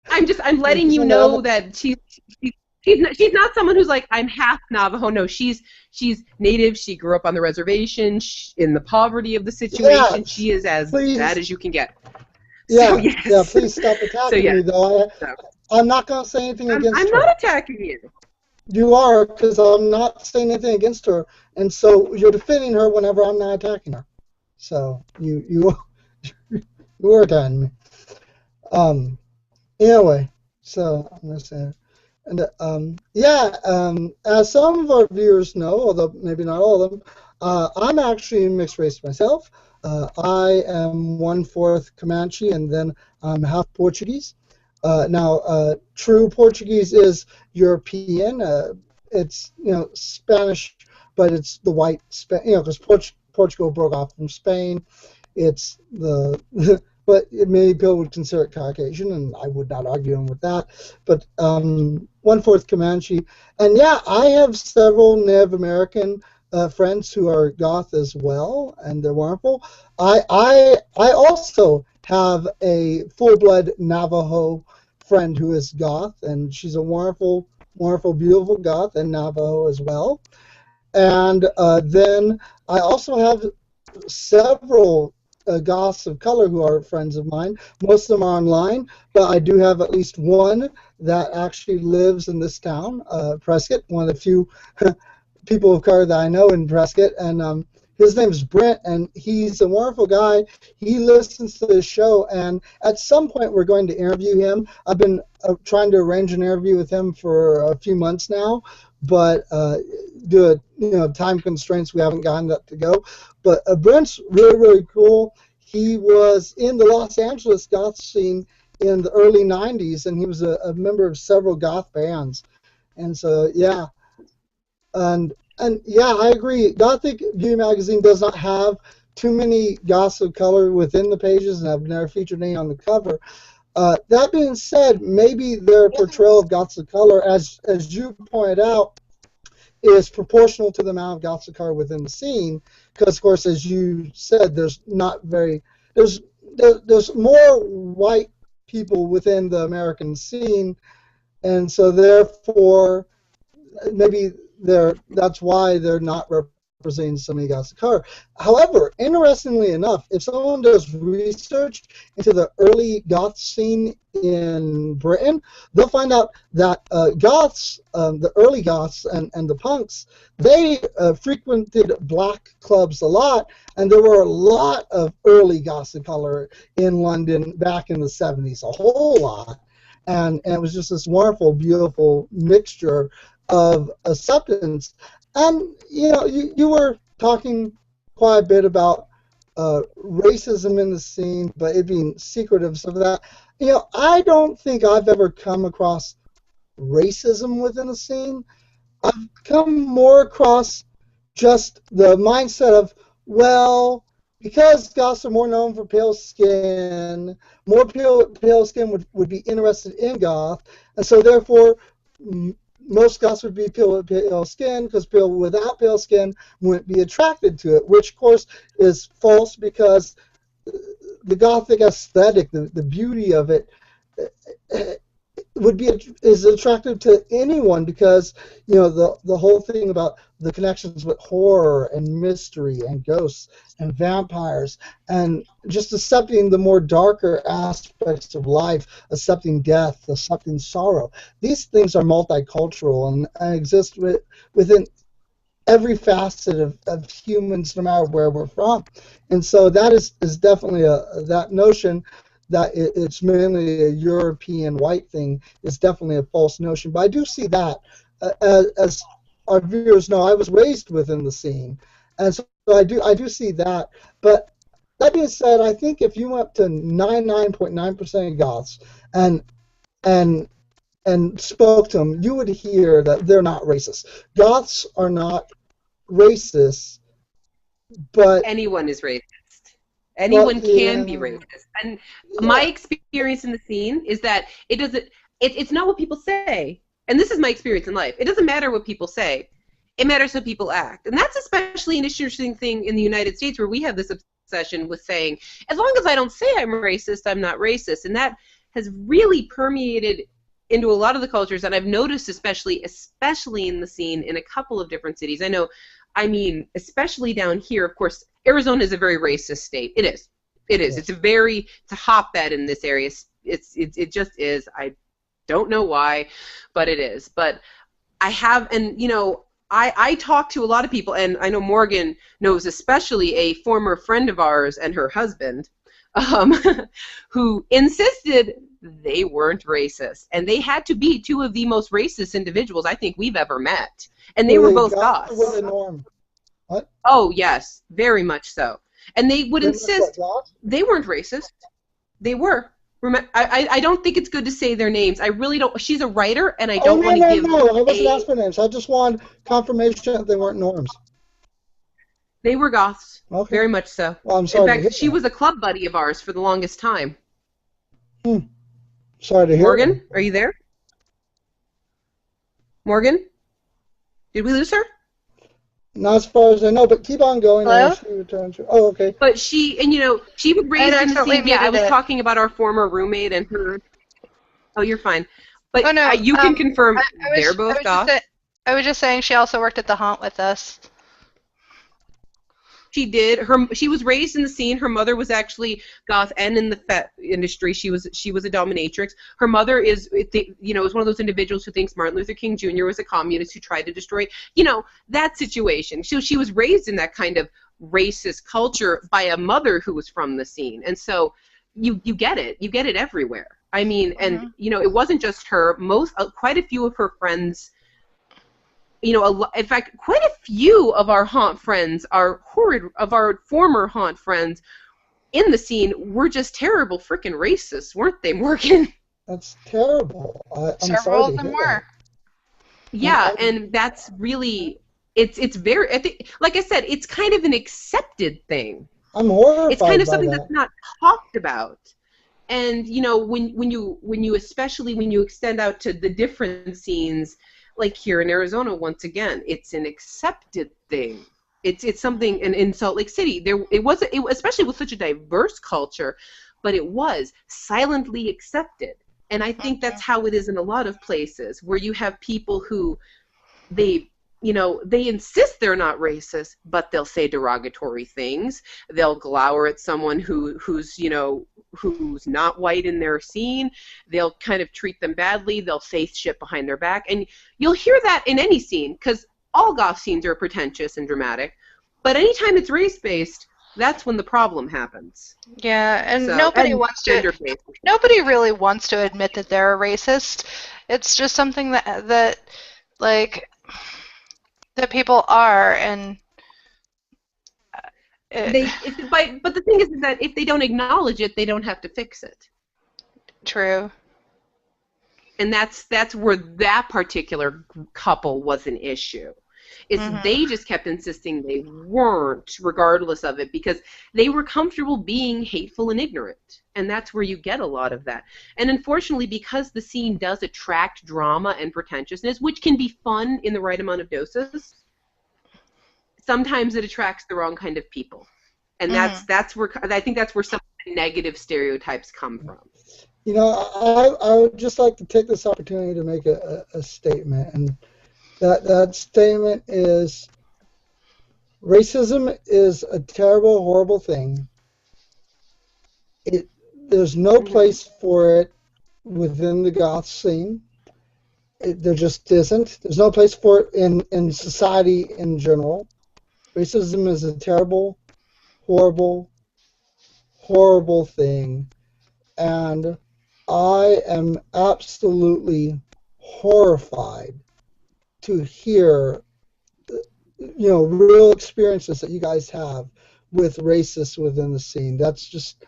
I'm letting you know that she's not someone who's like, I'm half Navajo. No, she's native. She grew up on the reservation. In the poverty of the situation, she is as bad as you can get. Yeah, so, yes. Yeah. Please stop attacking me, though. I'm not going to say anything against her. I'm not attacking you. You are, because I'm not saying anything against her, and so you're defending her whenever I'm not attacking her. So you are attacking me. Anyway, so I'm going to say. And as some of our viewers know, although maybe not all of them, I'm actually mixed race myself. I am 1/4 Comanche, and then I'm half Portuguese. Now, true Portuguese is European. It's Spanish, but it's the white because Portugal broke off from Spain. It's the but many people would consider it Caucasian, and I would not argue him with that. But 1/4 Comanche, and yeah, I have several Native American friends who are goth as well, and they're wonderful. I also have a full-blood Navajo friend who is goth, and she's a wonderful, wonderful, beautiful goth and Navajo as well. And then I also have several goths of color who are friends of mine. Most of them are online, but I do have at least one that actually lives in this town, Prescott, one of the few people of color that I know in Prescott, and his name is Brent, and he's a wonderful guy. He listens to the show, and at some point we're going to interview him. I've been trying to arrange an interview with him for a few months now, but due to time constraints, we haven't gotten that to go. But Brent's really, really cool. He was in the Los Angeles goth scene in the early 90s, and he was a member of several goth bands. And so, yeah. And yeah, I agree. Gothic Beauty Magazine does not have too many goths of color within the pages, and I've never featured any on the cover. That being said, maybe their portrayal of goths of color, as you pointed out, is proportional to the amount of goths of color within the scene. Because, of course, as you said, there's more white people within the American scene, and so therefore maybe that's why they're not representing so many goths of color. However, interestingly enough, if someone does research into the early goth scene in Britain, they'll find out that goths, the early goths and the punks, they frequented black clubs a lot, and there were a lot of early goths of color in London back in the 70s, a whole lot. And it was just this wonderful, beautiful mixture of acceptance. And you were talking quite a bit about racism in the scene, but it being secretive, stuff like that. I don't think I've ever come across racism within a scene. I've come more across just the mindset of, well, because goths are more known for pale skin, more pale skin would be interested in goth, and so therefore most goths would be pale skin, because people without pale skin wouldn't be attracted to it, which of course is false, because the gothic aesthetic, the beauty of it, is attractive to anyone, because the whole thing about the connections with horror and mystery and ghosts and vampires, and just accepting the more darker aspects of life, accepting death, accepting sorrow. These things are multicultural and exist within every facet of humans, no matter where we're from. And so that is definitely that notion that it's mainly a European white thing is definitely a false notion. But I do see that, as our viewers know, I was raised within the scene, and so I do see that. But that being said, I think if you went up to 99.9% of goths and spoke to them, you would hear that they're not racist. Goths are not racist, but anyone is racist. Anyone can be racist. And my experience in the scene is that it's not what people say. And this is my experience in life. It doesn't matter what people say. It matters how people act. And that's especially an interesting thing in the United States, where we have this obsession with saying, as long as I don't say I'm racist, I'm not racist. And that has really permeated into a lot of the cultures, and I've noticed especially in the scene in a couple of different cities. Especially down here, of course, Arizona is a very racist state. It is. Yes. It's a hotbed in this area. It just is. I don't know why, but it is. But I have, and I talk to a lot of people, and I know Morgan knows especially a former friend of ours and her husband, who insisted they weren't racist, and they had to be two of the most racist individuals I think we've ever met, and they were both goths. The norm. What? Oh yes, very much so. And they would insist they weren't racist. They were. I don't think it's good to say their names. I really don't. She's a writer, and I don't want to give. No, I wasn't asking for names. I just wanted confirmation that they weren't norms. They were goths, Okay. very much so. Well, I'm In sorry to hear fact, she that. was a club buddy of ours for the longest time. Sorry to hear Morgan, that. are you there? Morgan? Did we lose her? Not as far as I know, but keep on going. Hello? And she returns. Oh, okay. But she, and she was raised in the accidentally scene. Yeah, I muted was it. talking about our former roommate and her. Oh, you're fine. But Oh no, you can confirm they're both goth. I was just saying she also worked at the haunt with us. She did. She was raised in the scene. Her mother was actually goth and in the fet industry. She was a dominatrix. Her mother is one of those individuals who thinks Martin Luther King Jr. was a communist who tried to destroy that situation. So she was raised in that kind of racist culture by a mother who was from the scene, and so you get it. You get it everywhere. I mean, and it wasn't just her. Quite a few of her friends. In fact, quite a few of our haunt friends, our former haunt friends in the scene were just terrible freaking racists, weren't they, Morgan? That's terrible. I'm Several sorry of to them hear were. that. Yeah, and that's really, it's very, I think, like I said, it's kind of an accepted thing. I'm horrified It's kind of by something that. that's not talked about. And when you especially when you extend out to the different scenes, like here in Arizona, once again, it's an accepted thing. It's something in Salt Lake City. It was especially with such a diverse culture, but it was silently accepted. And I think that's how it is in a lot of places where you have people who they insist they're not racist, but they'll say derogatory things. They'll glower at someone who's not white in their scene. They'll kind of treat them badly. They'll say shit behind their back. And you'll hear that in any scene, because all goth scenes are pretentious and dramatic. But anytime it's race-based, that's when the problem happens. Yeah, and So, nobody and wants to. gender-based. Nobody really wants to admit that they're a racist. It's just something that people are, and But the thing is that if they don't acknowledge it, they don't have to fix it. true. And that's where that particular couple was an issue. They just kept insisting they weren't, regardless of it, because they were comfortable being hateful and ignorant. And that's where you get a lot of that. And unfortunately, because the scene does attract drama and pretentiousness, which can be fun in the right amount of doses, sometimes it attracts the wrong kind of people. And that's where I think that's where some negative stereotypes come from. I would just like to take this opportunity to make a statement, and that statement is racism is a terrible, horrible thing. There's no place for it within the goth scene. There just isn't. There's no place for it in society in general. Racism is a terrible, horrible, horrible thing, and I am absolutely horrified to hear, real experiences that you guys have with racists within the scene. That's just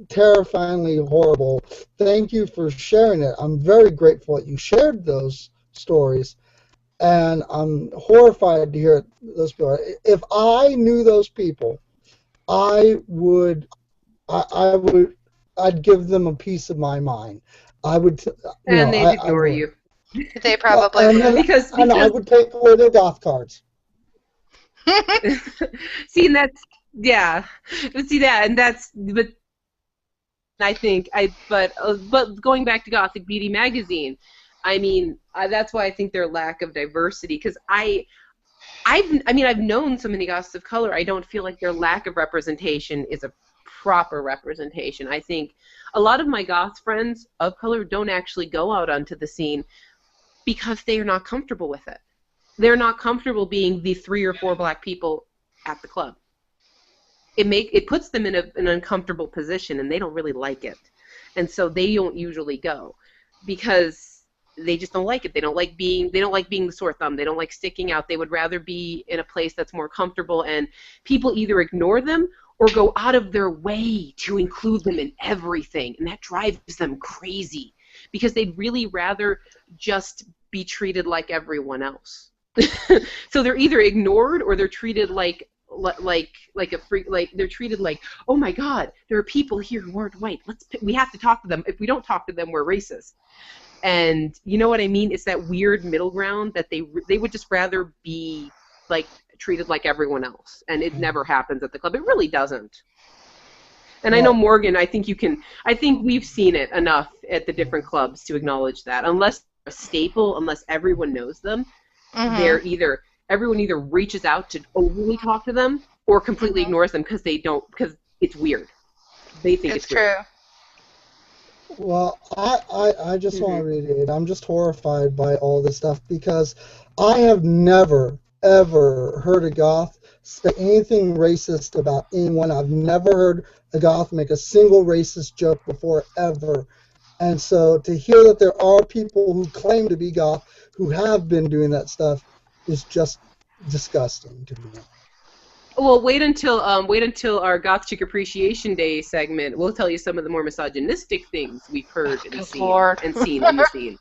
terrifyingly horrible. Thank you for sharing it. I'm very grateful that you shared those stories, and I'm horrified to hear those people. If I knew those people, I'd give them a piece of my mind. I would, And they'd ignore you. They probably and would. Because I would take away their goth cards. See, and that's, yeah. But see that, and that's, but I think, but going back to Gothic Beauty magazine, I mean, that's why I think their lack of diversity, because I've known so many goths of color, I don't feel like their lack of representation is a proper representation. I think a lot of my goth friends of color don't actually go out onto the scene because they are not comfortable with it. They're not comfortable being the 3 or 4 black people at the club. It puts them in an uncomfortable position, and they don't really like it. And so they don't usually go because they just don't like it. They don't like being the sore thumb. They don't like sticking out. They would rather be in a place that's more comfortable, and people either ignore them or go out of their way to include them in everything, and that drives them crazy because they'd really rather just be treated like everyone else. So they're either ignored or they're treated like like a freak, like they're treated like, oh my God, there are people here who aren't white. We have to talk to them. If we don't talk to them, we're racist. And you know what I mean? It's that weird middle ground that they would just rather be like treated like everyone else, and it never happens at the club. It really doesn't. And I know, Morgan, I think we've seen it enough at the different clubs to acknowledge that. Unless they're a staple, unless everyone knows them, everyone either reaches out to overly talk to them or completely ignores them because it's weird. They think it's weird. True. Well, I just want to reiterate, I'm just horrified by all this stuff because I have never, ever heard a goth say anything racist about anyone. I've never heard a goth make a single racist joke before, ever. And so to hear that there are people who claim to be goth who have been doing that stuff is just disgusting to me. Well, wait until our Goth Chick Appreciation Day segment. We'll tell you some of the more misogynistic things we've heard and seen in the scene.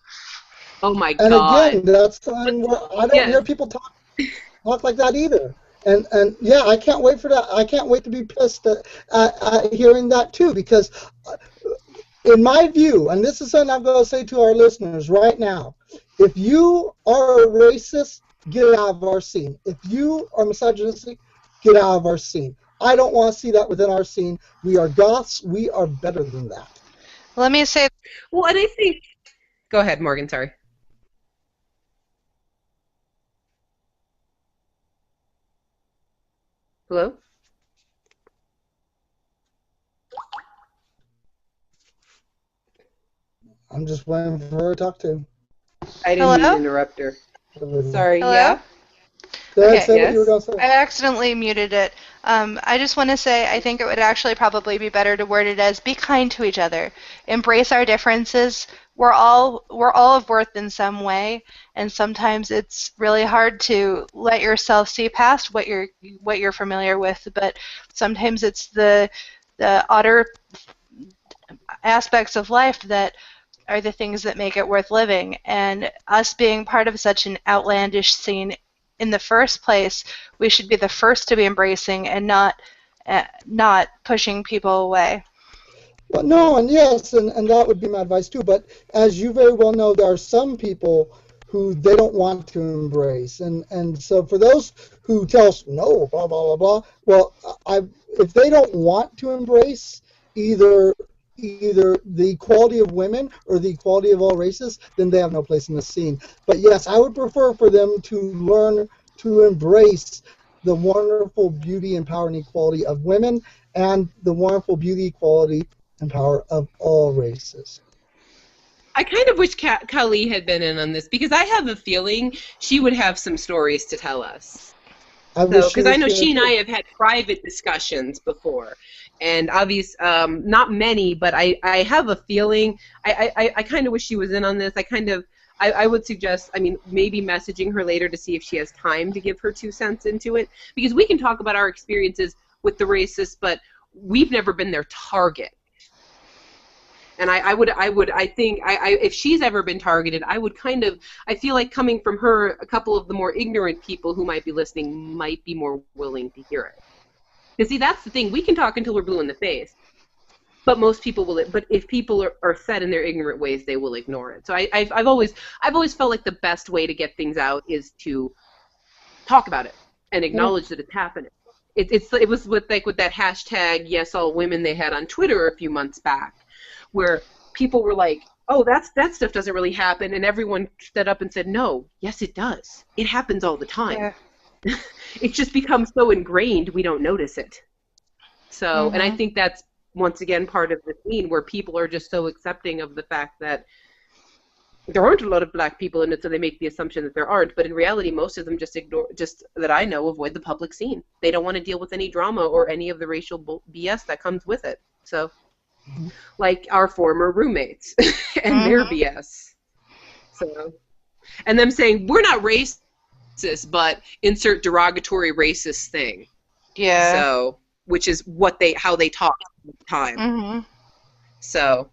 Oh my God! And again, that's time where I don't hear people talk like that either. And yeah, I can't wait for that. I can't wait to be pissed at hearing that too, because in my view, and this is something I'm going to say to our listeners right now, if you are a racist, get out of our scene. If you are misogynistic, get out of our scene. I don't want to see that within our scene. We are goths. We are better than that. Let me say... Well, and I think... Go ahead, Morgan, sorry. Hello? I'm just waiting for her to talk to. I didn't mean to interrupt her. Sorry, Hello? yeah? Say what you were going to say. I accidentally muted it. I just want to say I think it would actually probably be better to word it as be kind to each other. Embrace our differences. We're all of worth in some way, and sometimes it's really hard to let yourself see past what you're familiar with, but sometimes it's the utter aspects of life that are the things that make it worth living. And us being part of such an outlandish scene in the first place, we should be the first to be embracing and not pushing people away. Well, no, and yes, and that would be my advice too. But as you very well know, there are some people who they don't want to embrace, and so for those who tell us no, blah blah blah blah. Well, if they don't want to embrace either the equality of women or the equality of all races, then they have no place in the scene. But yes, I would prefer for them to learn to embrace the wonderful beauty and power and equality of women and the wonderful beauty, equality, and power of all races. I kind of wish Kali had been in on this because I have a feeling she would have some stories to tell us. Because I know she and I have had private discussions before, and not many, but I have a feeling. I kind of wish she was in on this. I would suggest, maybe messaging her later to see if she has time to give her 2 cents into it, because we can talk about our experiences with the racists, but we've never been their target. And I think if she's ever been targeted, I feel like coming from her, a couple of the more ignorant people who might be listening might be more willing to hear it. Because see, that's the thing. We can talk until we're blue in the face, but most people will. But if people are set in their ignorant ways, they will ignore it. So I've always felt like the best way to get things out is to talk about it and acknowledge that it's happening. It was with that hashtag Yes All Women they had on Twitter a few months back, where people were like, oh, that stuff doesn't really happen, and everyone stood up and said, no, yes it does. It happens all the time. Yeah. It's just become so ingrained we don't notice it. So, and I think that's, once again, part of the scene where people are just so accepting of the fact that there aren't a lot of black people in it, so they make the assumption that there aren't, but in reality most of them just that I know, avoid the public scene. They don't want to deal with any drama or any of the racial BS that comes with it. So, like our former roommates and their BS. So, and them saying, we're not racist, but insert derogatory racist thing. Yeah. So, which is how they talk all the time. So.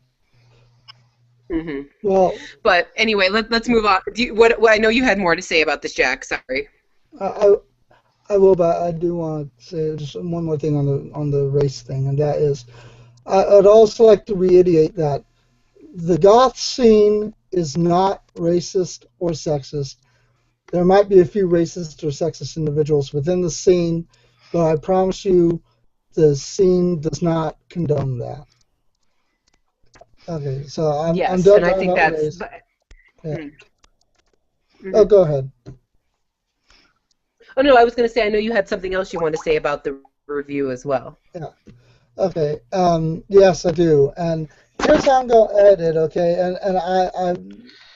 Well, but anyway, let's move on. What I know you had more to say about this, Jack. Sorry. I will, but I do want to say just one more thing on the race thing, and that is, I'd also like to reiterate that the goth scene is not racist or sexist. There might be a few racist or sexist individuals within the scene, but I promise you, the scene does not condone that. Okay, so I'm Yes, done and I talking think about that's. race. Yeah. Mm, Oh, mhm. go ahead. Oh no, I was going to say I know you had something else you want to say about the review as well. Yeah. Okay. Yes, I do. And here's how I'm gonna edit. Okay. And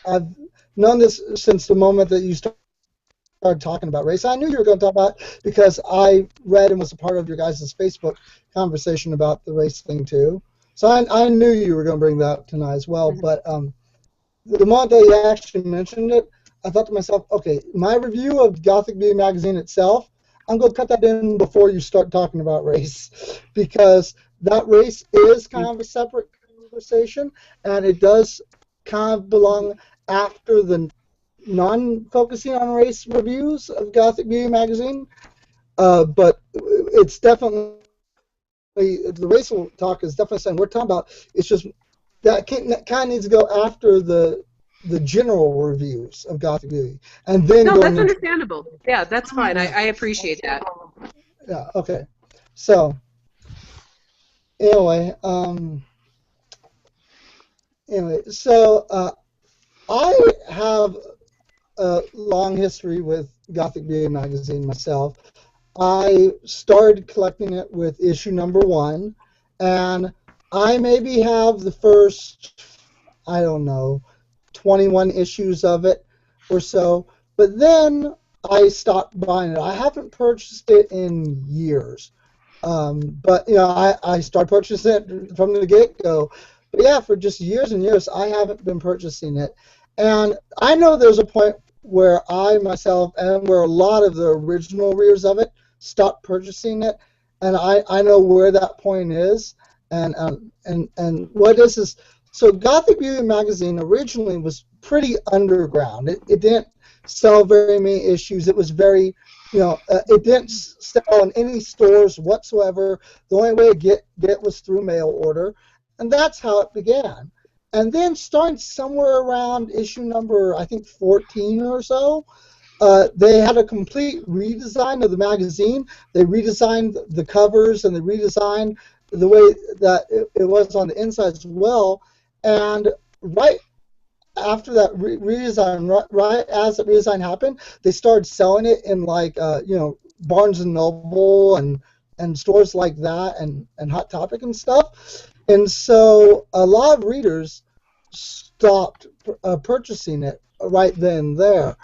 I've known this since the moment that you started talking about race. I knew you were going to talk about it because I read and was a part of your guys' Facebook conversation about the race thing too. So I knew you were going to bring that up tonight as well. Mhm. But the moment that you actually mentioned it, I thought to myself, okay, my review of Gothic Beauty magazine itself, I'm going to cut that in before you start talking about race, because that race is kind of a separate conversation, and it does kind of belong after the non-focusing on race reviews of Gothic Beauty magazine. But it's definitely the racial talk is definitely something we're talking about. It's just that kind of needs to go after the general reviews of Gothic Beauty, and then No, going that's into understandable. Yeah, that's fine. I appreciate that. yeah. Okay, so anyway, I have a long history with Gothic Beauty magazine myself. I started collecting it with issue number 1, and I maybe have the first, I don't know, 21 issues of it or so. But then I stopped buying it. I haven't purchased it in years. But I started purchasing it from the get-go. But yeah, for just years and years, I haven't been purchasing it. And I know there's a point where I myself and where a lot of the original readers of it stopped purchasing it, and I know where that point is. And what is so Gothic Beauty magazine originally was pretty underground. It didn't sell very many issues. It was very it didn't sell in any stores whatsoever. The only way to get it was through mail order, and that's how it began. And then starting somewhere around issue number, I think 14 or so, they had a complete redesign of the magazine. They redesigned the covers and they redesigned the way that it was on the inside as well. And right after that redesign, right as the redesign happened, they started selling it in like Barnes and Noble and stores like that and Hot Topic and stuff. And so a lot of readers stopped purchasing it right then and there.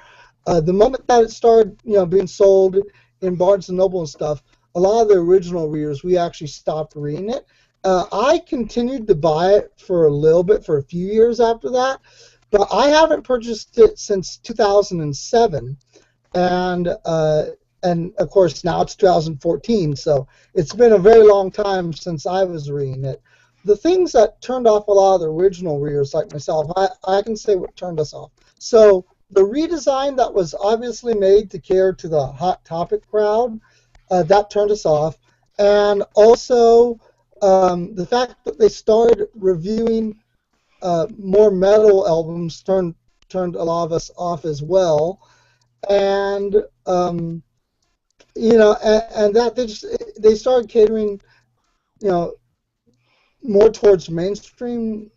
The moment that it started, being sold in Barnes and Noble and stuff, a lot of the original readers, we actually stopped reading it. I continued to buy it for a little bit, for a few years after that, but I haven't purchased it since 2007, and of course now it's 2014, so it's been a very long time since I was reading it. The things that turned off a lot of the original readers like myself, I can say what turned us off. So the redesign that was obviously made to cater to the Hot Topic crowd, that turned us off. And also the fact that they started reviewing more metal albums turned a lot of us off as well. And and that they started catering, you know, more towards mainstream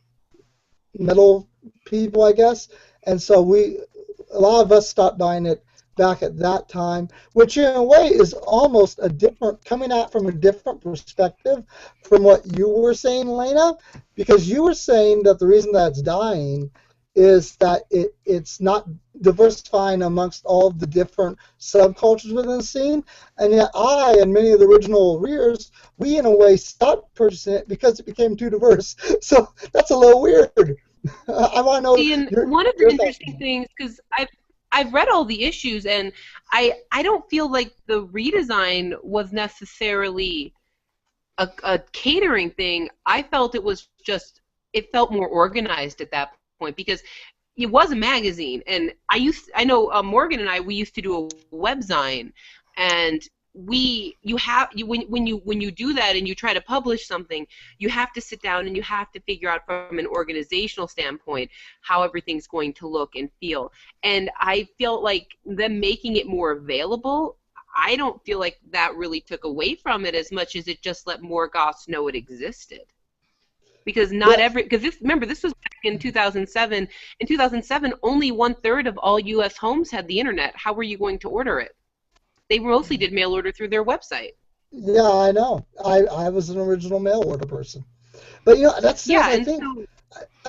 metal people, I guess. And so a lot of us stopped buying it back at that time, which in a way is almost a different, coming out from a different perspective from what you were saying, Lena, because you were saying that the reason that it's dying is that it's not diversifying amongst all the different subcultures within the scene, and yet I and many of the original readers, we in a way stopped purchasing it because it became too diverse. So that's a little weird. I want to know See, and one of the your thoughts. interesting things, because I've read all the issues, and I don't feel like the redesign was necessarily a catering thing. I felt it was just, it felt more organized at that point, because it was a magazine, and I know Morgan and I, we used to do a webzine, And when you do that and you try to publish something, you have to sit down and you have to figure out from an organizational standpoint how everything's going to look and feel. And I feel like them making it more available, I don't feel like that really took away from it as much as it just let more goths know it existed. Because remember, this was back in 2007. In 2007, only 1/3 of all U.S. homes had the internet. How were you going to order it? They mostly did mail order through their website. Yeah, I know. I was an original mail order person. But that's I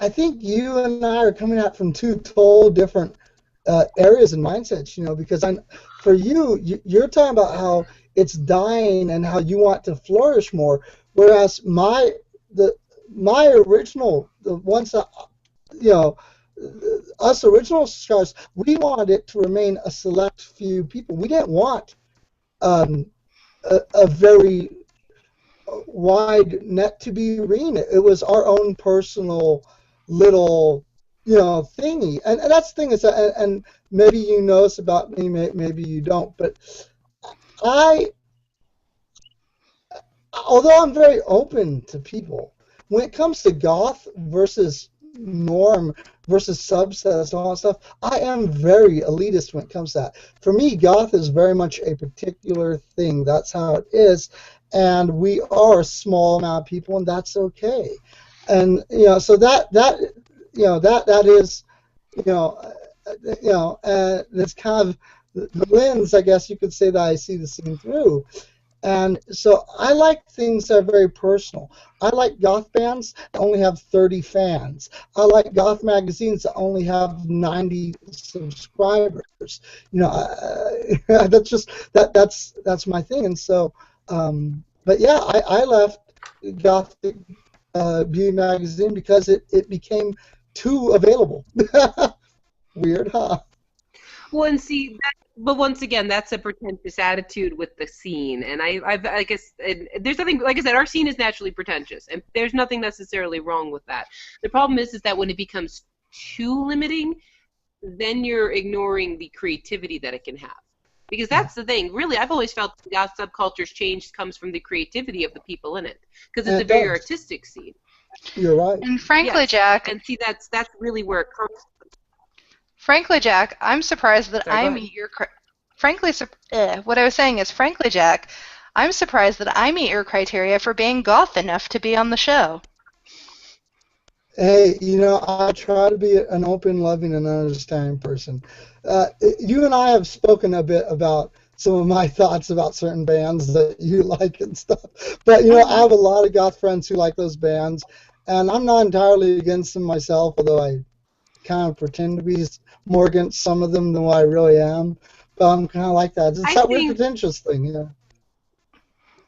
think you and I are coming out from two total different areas and mindsets. Because for you're talking about how it's dying and how you want to flourish more, whereas my original, the ones that us original subscribers, we wanted it to remain a select few people. We didn't want a very wide net to be reading it. It was our own personal little thingy, and that's the thing is that, and maybe you know this about me, maybe you don't, but although I'm very open to people, when it comes to goth versus norm versus subsets and all that stuff, I am very elitist when it comes to that. For me, goth is very much a particular thing. That's how it is, and we are a small amount of people, and that's okay. And so that is that's kind of the lens, I guess you could say, that I see the scene through. And so I like things that are very personal. I like goth bands that only have 30 fans. I like goth magazines that only have 90 subscribers. That's my thing. And so, but yeah, I left Gothic Beauty magazine because it became too available. Weird, huh? Well, and see, but once again, that's a pretentious attitude with the scene, and I guess there's nothing. Like I said, our scene is naturally pretentious, and there's nothing necessarily wrong with that. The problem is that when it becomes too limiting, then you're ignoring the creativity that it can have. Because that's the thing. Really, I've always felt the goth subculture's change comes from the creativity of the people in it, because it's a very artistic scene. You're right. And frankly, Jack. And see, that's really where it comes. Frankly, Jack, I'm surprised that I meet your. What I was saying is, frankly, Jack, I'm surprised that I meet your criteria for being goth enough to be on the show. Hey, I try to be an open, loving, and understanding person. You and I have spoken a bit about some of my thoughts about certain bands that you like and stuff. But, I have a lot of goth friends who like those bands, and I'm not entirely against them myself, although I kind of pretend to be more against some of them than what I really am. But I'm kind of like that. It's that weird pretentious thing,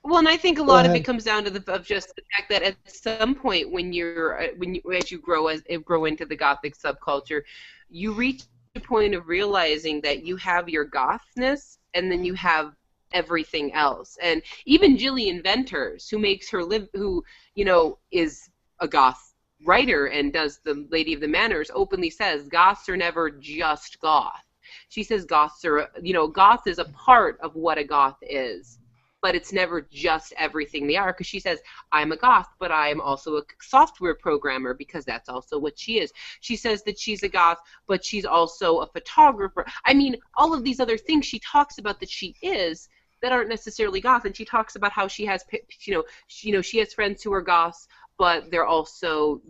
Well, and I think a lot of it comes down to just the fact that at some point as you grow into the Gothic subculture, you reach the point of realizing that you have your gothness and then you have everything else. And even Jillian Venters, who makes her who is a goth writer and does the Lady of the Manors, openly says goths are never just goth. She says goth is a part of what a goth is, but it's never just everything they are, because she says, I'm a goth, but I'm also a software programmer, because that's also what she is. She says that she's a goth, but she's also a photographer. I mean, all of these other things she talks about that she is that aren't necessarily goth, and she talks about how she has, she has friends who are goths, but they're also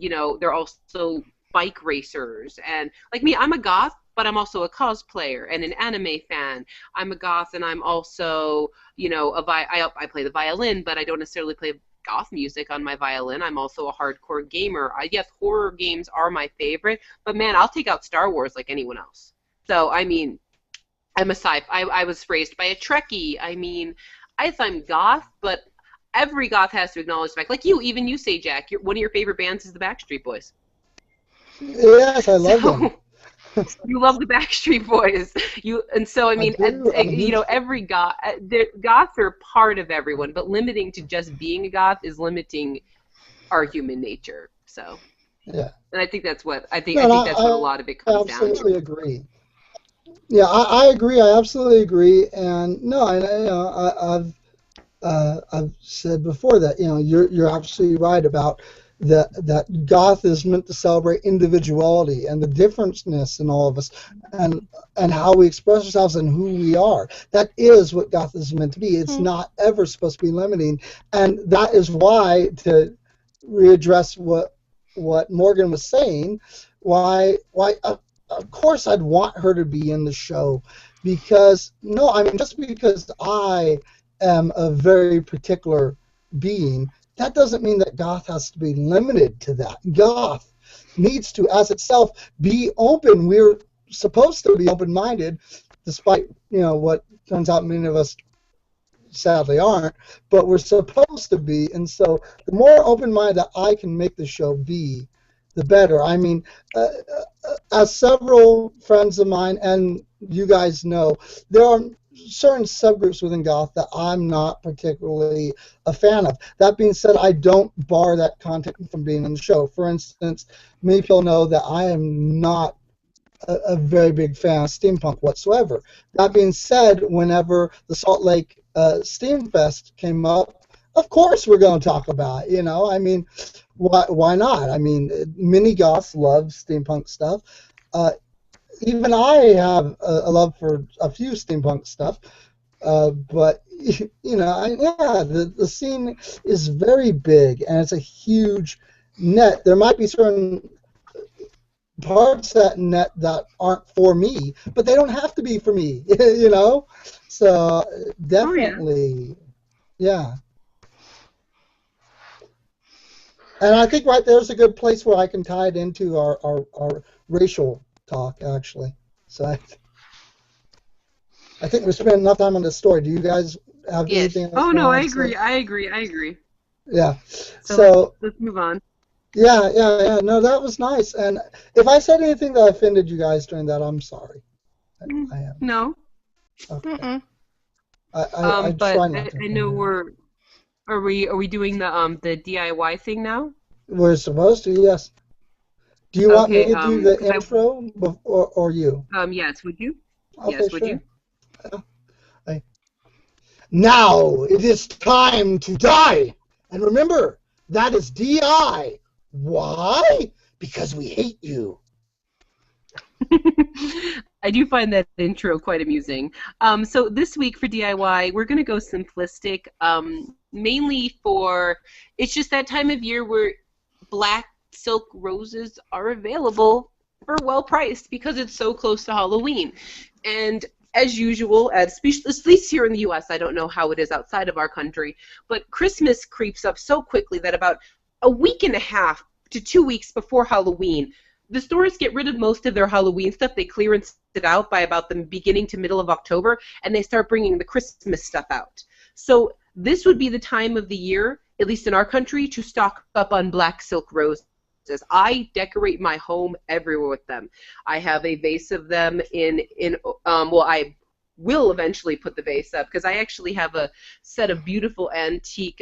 bike racers. And like me, I'm a goth, but I'm also a cosplayer and an anime fan. I'm a goth, and I'm also, I play the violin, but I don't necessarily play goth music on my violin. I'm also a hardcore gamer. Yes, horror games are my favorite, but man, I'll take out Star Wars like anyone else. So, I mean, I'm a I was raised by a Trekkie. I mean, I'm goth, but every goth has to acknowledge the fact, like even you say, Jack, one of your favorite bands is the Backstreet Boys. Yes, I love them. You love the Backstreet Boys. I mean, every goth, goths are part of everyone, but limiting to just being a goth is limiting our human nature. So, yeah, and I think that's what I think that's what a lot of it comes down to. Absolutely agree. Yeah, I agree. I absolutely agree. And no, I've said before that you're absolutely right about that goth is meant to celebrate individuality and the differentness in all of us, and how we express ourselves and who we are. That is what goth is meant to be. It's Hmm. not ever supposed to be limiting, and that is why, to readdress what Morgan was saying, why of course I'd want her to be in the show, because no, I mean, just because I am a very particular being, that doesn't mean that goth has to be limited to that. Goth needs to, as itself, be open. We're supposed to be open-minded, despite what turns out many of us sadly aren't, but we're supposed to be. And so the more open-minded that I can make the show be, the better. I mean, as several friends of mine and you guys know, there are certain subgroups within goth that I'm not particularly a fan of. That being said, I don't bar that content from being in the show. For instance, many people know that I am not a very big fan of steampunk whatsoever. That being said, whenever the Salt Lake Steam Fest came up, of course we're going to talk about it. I mean, why not? I mean, many goths love steampunk stuff. Even I have a love for a few steampunk stuff, but the scene is very big and it's a huge net. There might be certain parts of that net that aren't for me, but they don't have to be for me, So Oh yeah. definitely, yeah. And I think right there's a good place where I can tie it into our racial talk, actually. So I think we spent enough time on this story. Do you guys have Yes. anything else Oh you no, I want to agree. say? I agree. I agree. Yeah. So let's So let's move on. yeah. No, that was nice. And if I said anything that offended you guys during that, I'm sorry. I am. No. Okay. Mm-mm. I But try not to I offend know you. are we doing the DIY thing now? We're supposed to, yes. Do you want me Okay. to do the Because intro or you? yes, would you? Okay, Yes, would you? sure. I- Now it is time to die. And remember, that is DI. Why? Because we hate you. I do find that intro quite amusing. So this week for DIY, we're going to go simplistic, mainly for it's just that time of year where black silk roses are available for well priced because it's so close to Halloween. And as usual, at least here in the U.S., I don't know how it is outside of our country, but Christmas creeps up so quickly that about a week and a half to 2 weeks before Halloween, the stores get rid of most of their Halloween stuff. They clearance it out by about the beginning to middle of October, and they start bringing the Christmas stuff out. So this would be the time of the year, at least in our country, to stock up on black silk roses. I decorate my home everywhere with them. I have a vase of them well, I will eventually put the vase up because I actually have a set of beautiful antique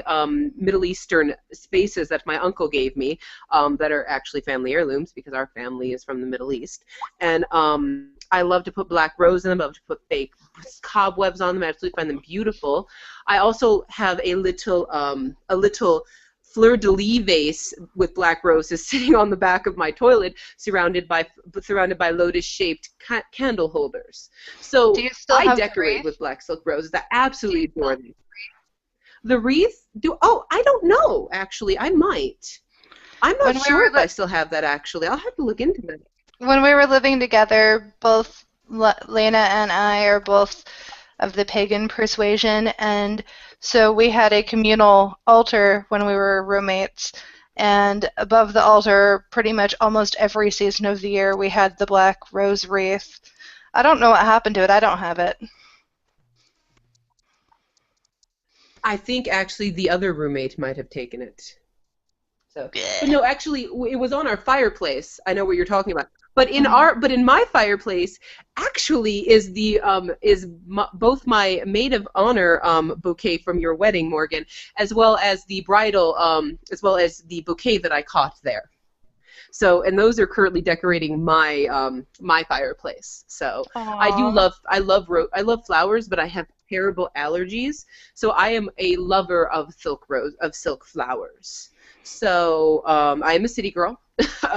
Middle Eastern vases that my uncle gave me that are actually family heirlooms because our family is from the Middle East. And I love to put black rose in them. I love to put fake cobwebs on them. I absolutely find them beautiful. I also have a little fleur-de-lis vase with black roses sitting on the back of my toilet, surrounded by lotus-shaped candle holders. Do So you still I have the decorate wreath? with black silk roses. I absolutely adore them. The wreath? I don't know, actually. I might. I'm When not we sure were if I still have that, actually. I'll have to look into it. when we were living together, both Lena and I are both of the pagan persuasion, and so we had a communal altar when we were roommates. And above the altar, pretty much almost every season of the year, we had the black rose wreath. I don't know what happened to it. I don't have it. I think, actually, the other roommate might have taken it. So, but no, actually, it was on our fireplace. I know what you're talking about. But in my fireplace, actually, both my maid of honor bouquet from your wedding, Morgan, as well as the bouquet that I caught there. So, and those are currently decorating my my fireplace. So Aww. I love flowers, but I have terrible allergies. So I am a lover of silk flowers. So I am a city girl.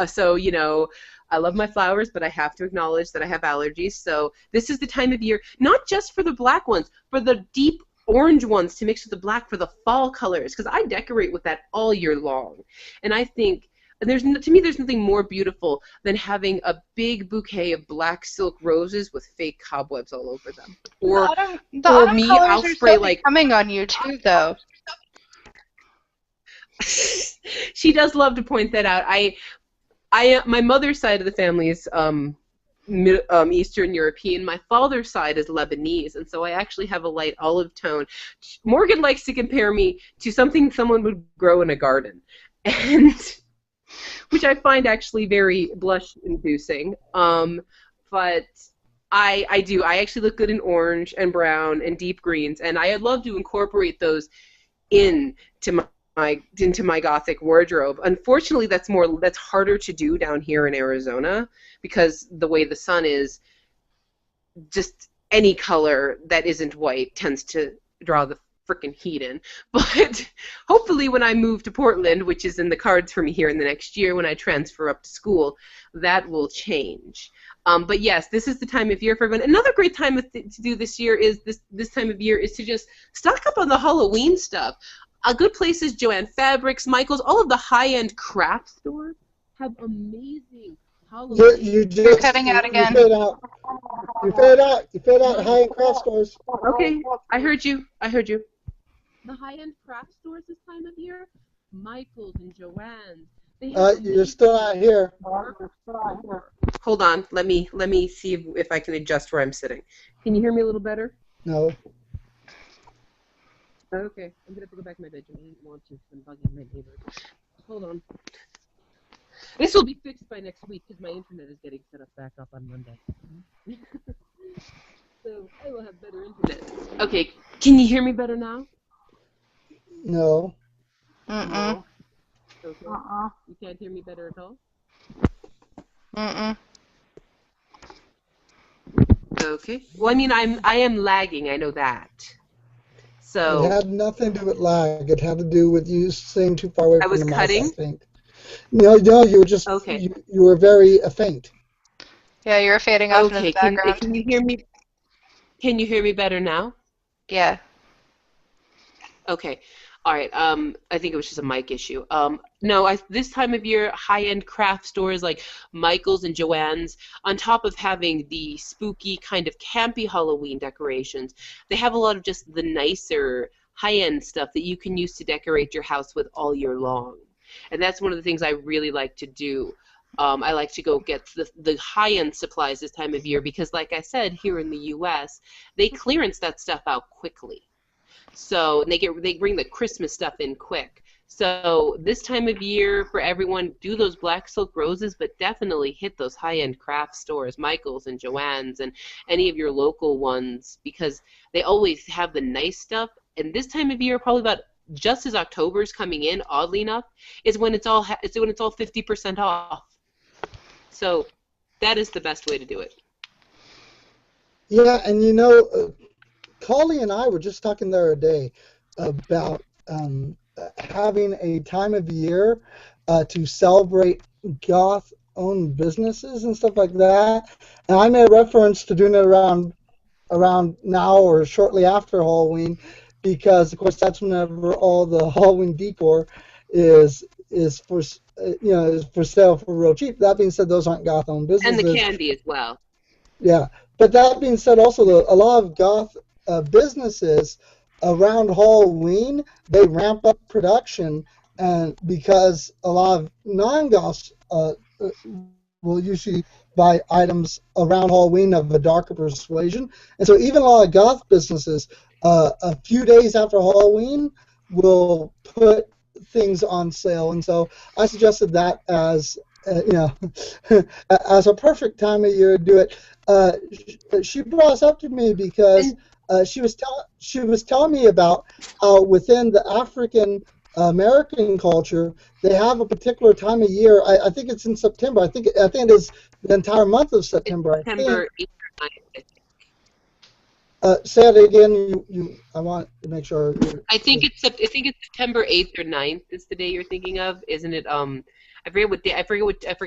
So, you know, I love my flowers, but I have to acknowledge that I have allergies. So this is the time of year, not just for the black ones, for the deep orange ones to mix with the black for the fall colors, because I decorate with that all year long. And I think to me there's nothing more beautiful than having a big bouquet of black silk roses with fake cobwebs all over them. The Or autumn me, colors I'll are spray so like becoming on you too, though. she does love to point that out. My mother's side of the family is Eastern European. My father's side is Lebanese, and so I actually have a light olive tone. Morgan likes to compare me to something someone would grow in a garden, and which I find actually very blush-inducing. But I do. I actually look good in orange and brown and deep greens, and I'd love to incorporate those into into my gothic wardrobe. Unfortunately, that's harder to do down here in Arizona because the way the sun is, just any color that isn't white tends to draw the freaking heat in. But hopefully when I move to Portland, which is in the cards for me here in the next year when I transfer up to school, that will change. But yes, this is the time of year for everyone. Another great time to do this year is this time of year is to just stock up on the Halloween stuff. A good place is Joann Fabrics, Michaels, all of the high-end craft stores have amazing Halloween. You're cutting out You again. fade out. You fade out high-end craft stores. Okay, I heard you. The high-end craft stores this time of year, Michaels and Joann's. You're still not here. Hold on, let me see if I can adjust where I'm sitting. Can you hear me a little better? No. Okay, I'm gonna have to go back to my bedroom. I didn't want to, I'm bugging my neighbors. Hold on. This will be fixed by next week because my internet is getting set up back up on Monday. So I will have better internet. Okay, can you hear me better now? No. Mm-mm. Okay. You can't hear me better at all? Mm-mm. Okay. Well, I mean, I am lagging. I know that. It So had nothing to do with lag. It had to do with you staying too far away I from was the mic, cutting. I think. No, you were just Okay. you were very faint. Yeah, you're fading off into the Okay. background. Can you hear me? Can you hear me better now? Yeah. Okay. All right. I think it was just a mic issue. No, this time of year, high-end craft stores like Michael's and Joann's, on top of having the spooky kind of campy Halloween decorations, they have a lot of just the nicer high-end stuff that you can use to decorate your house with all year long. And that's one of the things I really like to do. I like to go get the high-end supplies this time of year because, like I said, here in the U.S., they clearance that stuff out quickly. So they bring the Christmas stuff in quick. So this time of year for everyone, do those black silk roses, but definitely hit those high-end craft stores, Michael's and Joann's and any of your local ones, because they always have the nice stuff. And this time of year, probably about just as October's coming in, oddly enough, is when it's all 50% off. So that is the best way to do it. Yeah, and you know, Collie and I were just talking the other day about having a time of year to celebrate goth-owned businesses and stuff like that. And I made a reference to doing it around now or shortly after Halloween, because of course that's whenever all the Halloween decor is for is for sale for real cheap. That being said, those aren't goth-owned And the businesses. candy as well. Yeah, but that being said, also a lot of goth businesses around Halloween, they ramp up production, and because a lot of non-goths will usually buy items around Halloween of a darker persuasion, and so even a lot of goth businesses, a few days after Halloween, will put things on sale, and so I suggested that as as a perfect time of year to do it. She brought us up to me because she was telling me about how within the African American culture, they have a particular time of year. I think it's in September. I think it is the entire month of It's September. I think. September 8th or 9th. Say it again. I want to make sure. I think it's September 8th or 9th is the day you're thinking of, isn't it? I forget what day. I forget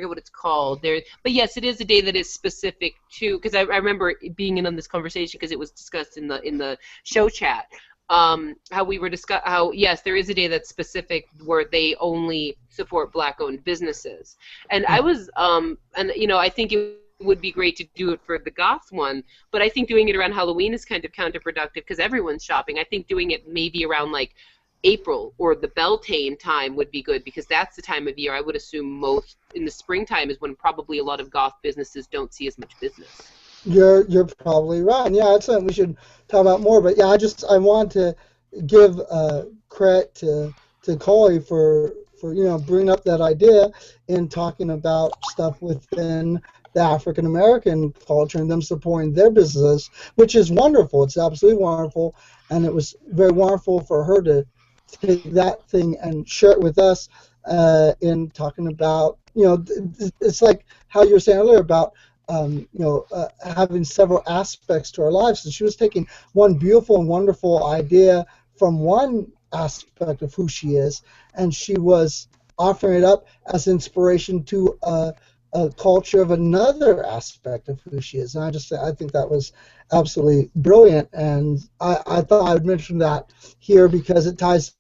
what it's called. There, but yes, it is a day that is specific to, because I remember being in on this conversation because it was discussed in the show chat. How we were how yes, there is a day that's specific where they only support black-owned businesses, and I was and you know, I think it would be great to do it for the goth one, but I think doing it around Halloween is kind of counterproductive because everyone's shopping. I think doing it maybe around like April or the Beltane time would be good because that's the time of year I would assume most in the springtime is when probably a lot of goth businesses don't see as much business. You're probably right. And yeah, that's something we should talk about more. But yeah, I want to give credit to Coley for bringing up that idea and talking about stuff within the African American culture and them supporting their businesses, which is wonderful. It's absolutely wonderful, and it was very wonderful for her to take that thing and share it with us in talking about, it's like how you were saying earlier about having several aspects to our lives. And she was taking one beautiful and wonderful idea from one aspect of who she is, and she was offering it up as inspiration to a culture of another aspect of who she is. And I think that was absolutely brilliant. And I thought I would mention that here because it ties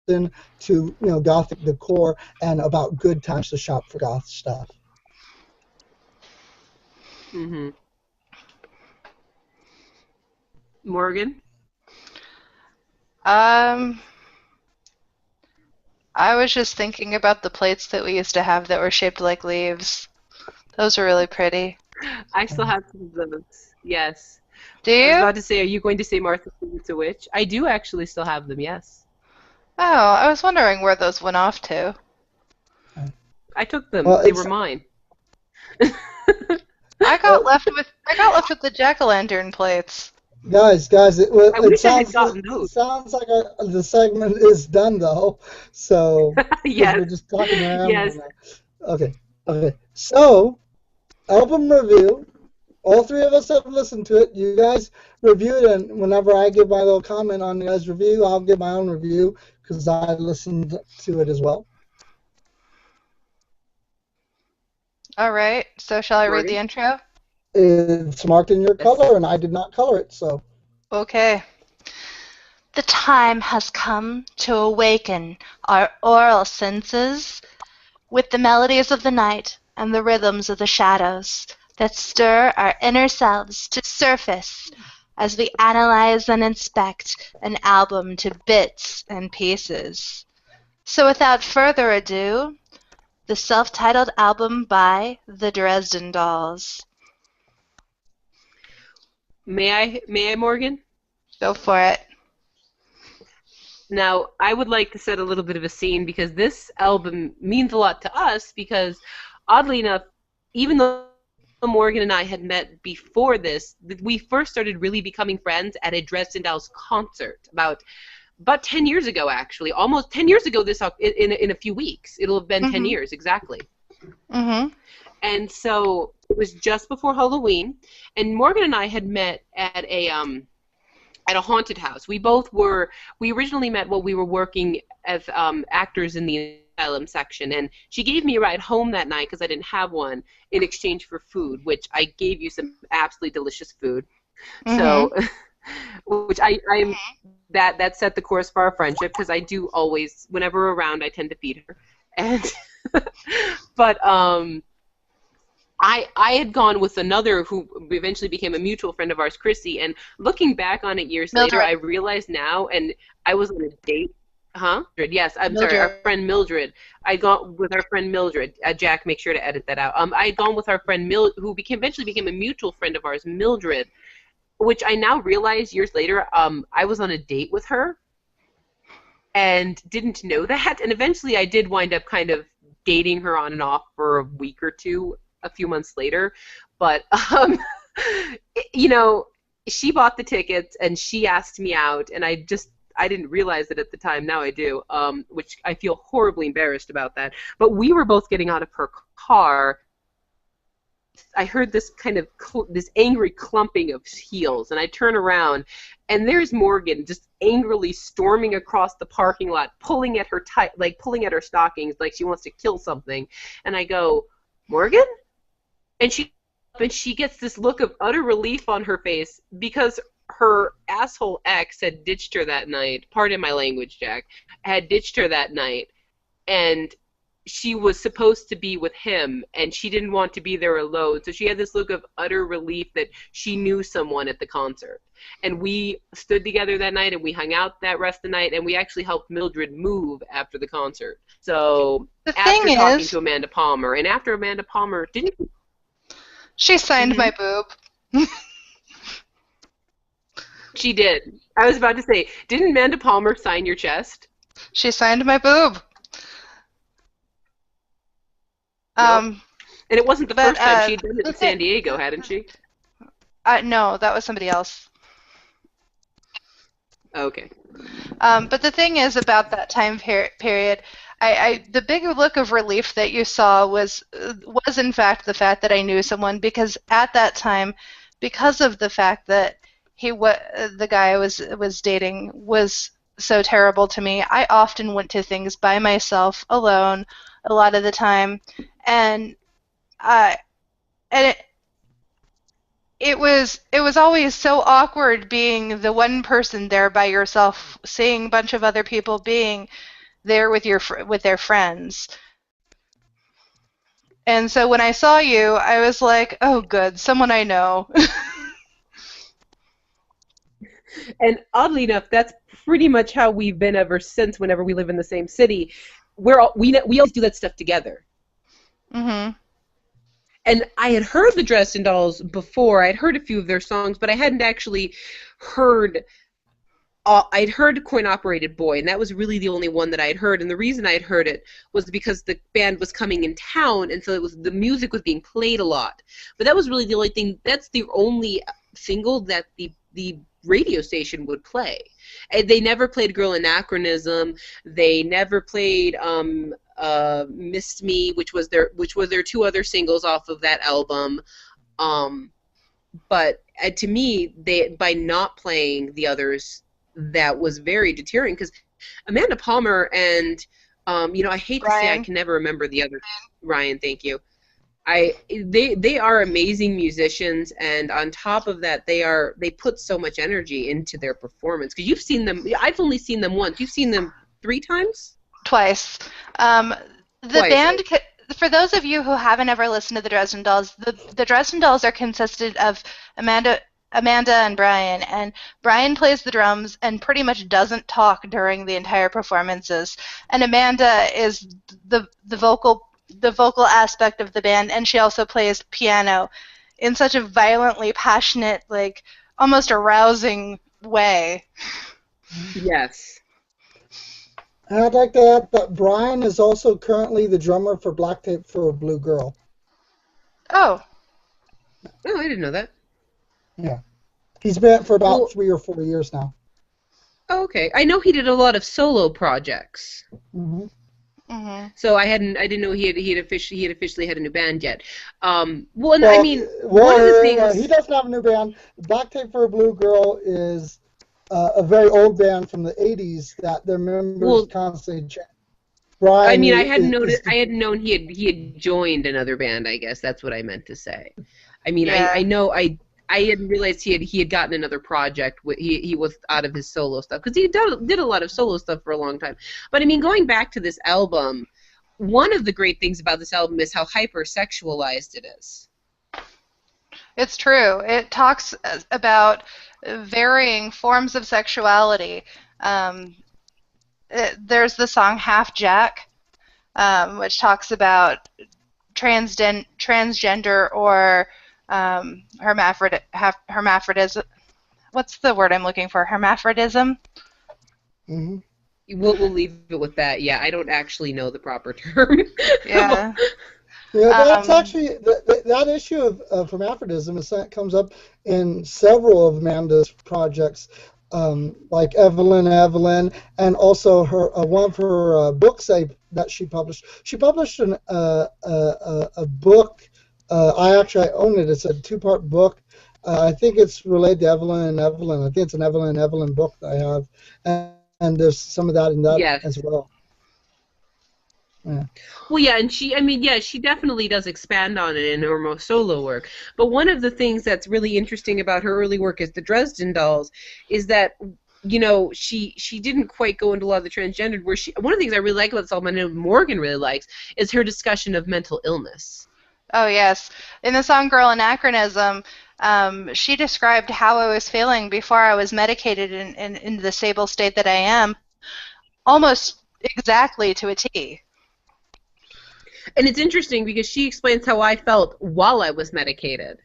in to Gothic decor and about good times to shop for goth stuff. Mm-hmm. Morgan? I was just thinking about the plates that we used to have that were shaped like leaves. Those were really pretty. I still have some of those. Yes. Do I was you? about to say, are you going to say Martha Stewart's a witch? I do actually still have them, yes. Oh, I was wondering where those went off to. I took them. Well, They were mine. I got left with the jack-o'-lantern plates. Guys, I wish I had gotten it those. sounds like the segment is done though. So 'cause Yes. we're just talking around. Yes. Okay. So, album review. All three of us have listened to it. You guys reviewed, and whenever I give my little comment on you guys' review, I'll give my own review because I listened to it as well. All right, so shall I read Morgan? the intro? It's marked in your Yes. color, and I did not color it, so. Okay. The time has come to awaken our oral senses with the melodies of the night and the rhythms of the shadows that stir our inner selves to surface as we analyze and inspect an album to bits and pieces. So without further ado, the self-titled album by the Dresden Dolls. May I, Morgan? Go for it. Now, I would like to set a little bit of a scene because this album means a lot to us because, oddly enough, even though Morgan and I had met before this, we first started really becoming friends at a Dresden Dolls concert about 10 years ago, actually. Almost 10 years ago in a few weeks. It'll have been 10 years, exactly. Mm-hmm. And so it was just before Halloween, and Morgan and I had met at a haunted house. We originally met while we were working as actors in the asylum section, and she gave me a ride home that night because I didn't have one in exchange for food, which I gave you some absolutely delicious food. So, which I'm that set the course for our friendship because I do always, whenever we're around, I tend to feed her, and but I had gone with another who eventually became a mutual friend of ours, Chrissy, and looking back on it years later, I realize now, and I was on a date. Huh? Yes, I'm sorry, our friend Mildred. I'd gone with our friend Mildred. Jack, make sure to edit that out. I'd gone with our friend who eventually became a mutual friend of ours, Mildred, which I now realize years later, I was on a date with her and didn't know that, and eventually I did wind up kind of dating her on and off for a week or two a few months later, but she bought the tickets and she asked me out, and I didn't realize it at the time. Now I do, which I feel horribly embarrassed about that. But we were both getting out of her car. I heard this kind of this angry clumping of heels, and I turn around, and there's Morgan just angrily storming across the parking lot, pulling at her pulling at her stockings like she wants to kill something. And I go, Morgan? And she gets this look of utter relief on her face because her asshole ex had ditched her that night. Pardon my language, Jack. Had ditched her that night, and she was supposed to be with him, and she didn't want to be there alone. So she had this look of utter relief that she knew someone at the concert. And we stood together that night, and we hung out that rest of the night, and we actually helped Mildred move after the concert. So after talking to Amanda Palmer, and after Amanda Palmer, didn't you? She signed my boob. She did. I was about to say, didn't Amanda Palmer sign your chest? She signed my boob. And it wasn't the first time she'd done it in San Diego, hadn't she? No, that was somebody else. Okay. But the thing is about that time period, the big look of relief that you saw was in fact the fact that I knew someone, because at that time, because of the fact that the guy I was dating was so terrible to me, I often went to things by myself, alone, a lot of the time, and it was always so awkward being the one person there by yourself, seeing a bunch of other people being there with their friends. And so when I saw you, I was like, oh, good, someone I know. And oddly enough, that's pretty much how we've been ever since. Whenever we live in the same city, we always do that stuff together. Mm-hmm. And I had heard the Dresden Dolls before. I'd heard a few of their songs, but I hadn't actually heard. I'd heard Coin Operated Boy, and that was really the only one that I'd heard. And the reason I'd heard it was because the band was coming in town, and so the music was being played a lot. But that was really the only thing. That's the only single that the radio station would play. And they never played Girl Anachronism. They never played Missed Me, which was their two other singles off of that album. But to me, by not playing the others, that was very deterring, because Amanda Palmer and I hate to say I can never remember the other. Ryan, thank you. They are amazing musicians, and on top of that, they put so much energy into their performance. Because you've seen them, I've only seen them once. You've seen them 3 times? Twice. The band, for those of you who haven't ever listened to the Dresden Dolls, the Dresden Dolls are consisted of Amanda and Brian, and Brian plays the drums and pretty much doesn't talk during the entire performances, and Amanda is the vocal aspect of the band, and she also plays piano in such a violently passionate, like almost arousing way. Yes. And I'd like to add that Brian is also currently the drummer for Black Tape for a Blue Girl. Oh, I didn't know that. Yeah. He's been for about 3 or 4 years now. Oh, okay. I know he did a lot of solo projects. Mm-hmm. Mm-hmm. So I didn't know he had officially had a new band yet. I mean, one well, of the things he doesn't have a new band. Black Tape for a Blue Girl is a very old band from the '80s that their members constantly change. Brian, I mean, I hadn't known he had joined another band. I guess that's what I meant to say. I mean, yeah. I hadn't realized he had gotten another project. He was out of his solo stuff, because he did a lot of solo stuff for a long time. But I mean, going back to this album, one of the great things about this album is how hypersexualized it is. It's true. It talks about varying forms of sexuality. There's the song Half Jack, which talks about transgender or hermaphrodism. What's the word I'm looking for? Hermaphrodism? Mm-hmm. We'll leave it with that. Yeah, I don't actually know the proper term. Yeah. Yeah, that's actually that issue of hermaphrodism comes up in several of Amanda's projects. like Evelyn, and also her one of her books that she published. She published a book. I own it. It's a two-part book. I think it's related to Evelyn and Evelyn. I think it's an Evelyn and Evelyn book that I have, and there's some of that in that Yes. as well. Yeah. Well, yeah, and she definitely does expand on it in her most solo work. But one of the things that's really interesting about her early work as the Dresden Dolls is that, she didn't quite go into a lot of the transgendered. One of the things I really like about this album, and I know Morgan really likes, is her discussion of mental illness. Oh, yes. In the song Girl Anachronism, she described how I was feeling before I was medicated in the stable state that I am, almost exactly to a T. And it's interesting because she explains how I felt while I was medicated.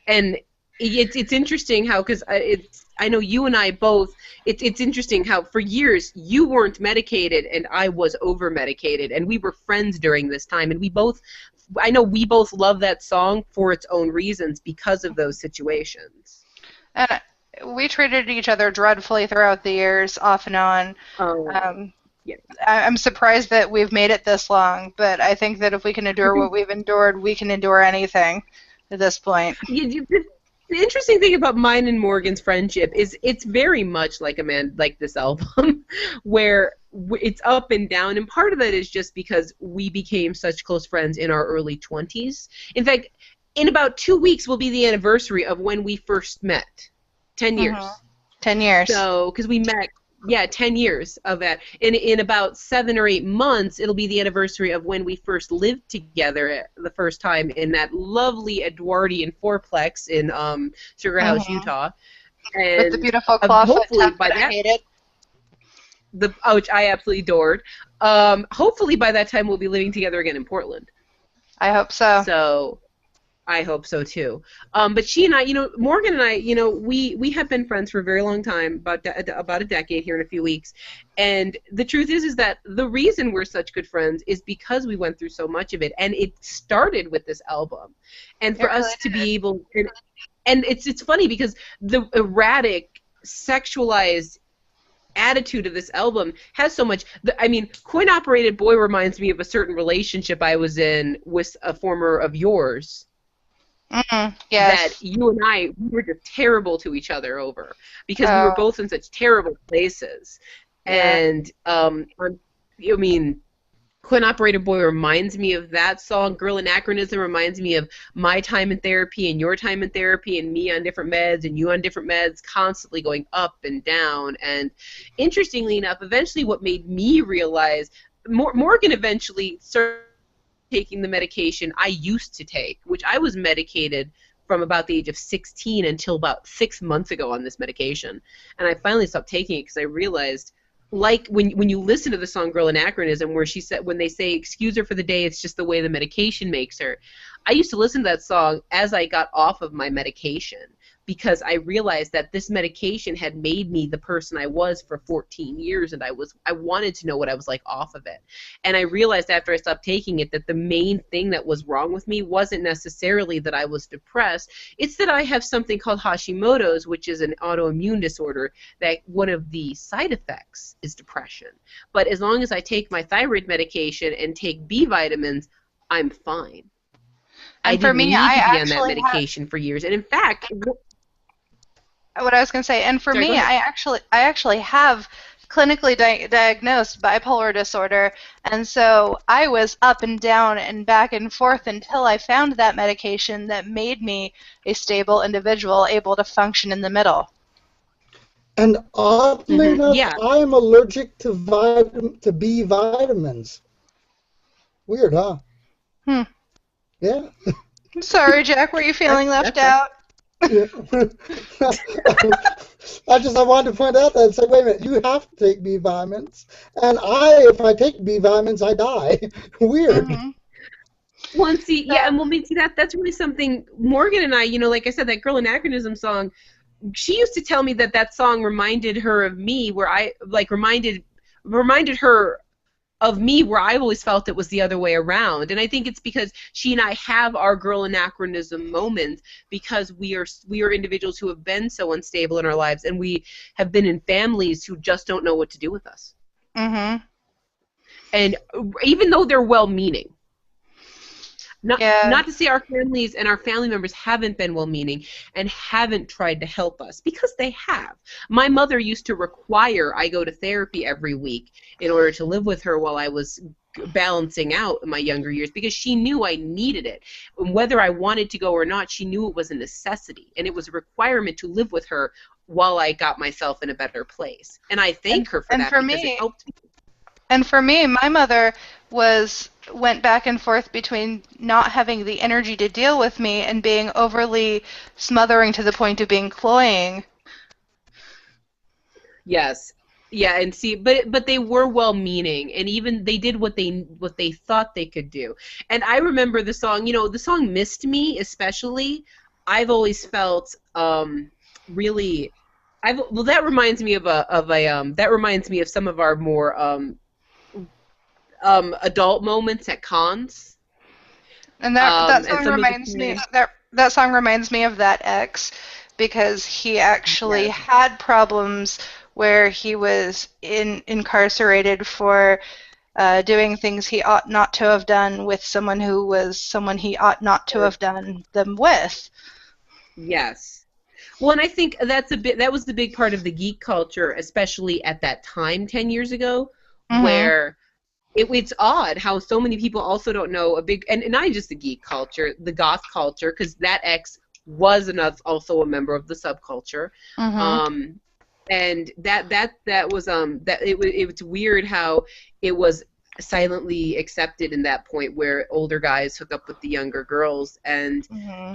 And it's interesting how, because I know you and I both, it's interesting how for years you weren't medicated and I was over-medicated, and we were friends during this time, and I know we both love that song for its own reasons because of those situations. And we treated each other dreadfully throughout the years, off and on. Yeah. I'm surprised that we've made it this long, but I think that if we can endure what we've endured, we can endure anything at this point. The interesting thing about mine and Morgan's friendship is it's very much like this album, where it's up and down, and part of that is just because we became such close friends in our early 20s. In fact, in about 2 weeks will be the anniversary of when we first met. 10 years. 10 years. So, because we met... Yeah, 10 years of that. In about 7 or 8 months, it'll be the anniversary of when we first lived together the first time in that lovely Edwardian fourplex in Sugar House, Utah. And with the beautiful clawfoot tub that I hated. Which I absolutely adored. Hopefully by that time we'll be living together again in Portland. I hope so. So... I hope so too. But she and I, Morgan and I, we have been friends for a very long time, about a decade here in a few weeks. And the truth is that the reason we're such good friends is because we went through so much of it, and it started with this album. And for us to be able, and it's funny because the erratic, sexualized attitude of this album has so much. Coin Operated Boy reminds me of a certain relationship I was in with a former of yours. Yes. That you and we were just terrible to each other over because we were both in such terrible places. Yeah. And Coin Operated Boy reminds me of that song. Girl Anachronism reminds me of my time in therapy and your time in therapy, and me on different meds and you on different meds, constantly going up and down. And interestingly enough, eventually what made me realize, Morgan eventually started taking the medication I used to take, which I was medicated from about the age of 16 until about 6 months ago on this medication. And I finally stopped taking it because I realized, like when you listen to the song Girl Anachronism, where she said, when they say, excuse her for the day, it's just the way the medication makes her. I used to listen to that song as I got off of my medication, because I realized that this medication had made me the person I was for 14 years, and I wanted to know what I was like off of it. And I realized after I stopped taking it that the main thing that was wrong with me wasn't necessarily that I was depressed. It's that I have something called Hashimoto's, which is an autoimmune disorder, that one of the side effects is depression. But as long as I take my thyroid medication and take B vitamins, I'm fine. And I for didn't me, need I to be on that actually medication for years. And in fact... What I was going to say, and for Sorry, me, I actually have clinically diagnosed bipolar disorder, and so I was up and down and back and forth until I found that medication that made me a stable individual able to function in the middle. And oddly enough, yeah. I am allergic to B vitamins. Weird, huh? Yeah. I'm sorry, Jack. Were you feeling left out? Yeah. I wanted to point out that and say, wait a minute, you have to take B vitamins, and if I take B vitamins, I die. Weird. Well, and see, that's really something. Morgan and I, like I said, that Girl Anachronism song, she used to tell me that song reminded her of me, where I reminded her of me where I've always felt it was the other way around. And I think it's because she and I have our girl anachronism moments because we are individuals who have been so unstable in our lives, and we have been in families who just don't know what to do with us. Mm-hmm. And even though they're well-meaning, Yeah. not to say our families and our family members haven't been well-meaning and haven't tried to help us, because they have. My mother used to require I go to therapy every week in order to live with her while I was balancing out in my younger years, because she knew I needed it. And whether I wanted to go or not, she knew it was a necessity, and it was a requirement to live with her while I got myself in a better place. And I thank her for that because it helped me. And for me, my mother went back and forth between not having the energy to deal with me and being overly smothering to the point of being cloying. Yes. Yeah, and see, but they were well-meaning, and even they did what they thought they could do. And I remember the song, the song "Missed Me," especially. I've always felt really. That reminds me that reminds me of some of our more adult moments at cons. And that song and some reminds me that song reminds me of that ex, because he actually had problems where he was incarcerated for doing things he ought not to have done with someone who was someone he ought not to have done them with. Yes. Well, and I think that was the big part of the geek culture, especially at that time 10 years ago, where it's odd how so many people also don't know and not just the geek culture, the goth culture, because that ex was also a member of the subculture. And that was it's weird how it was silently accepted in that point where older guys hook up with the younger girls, and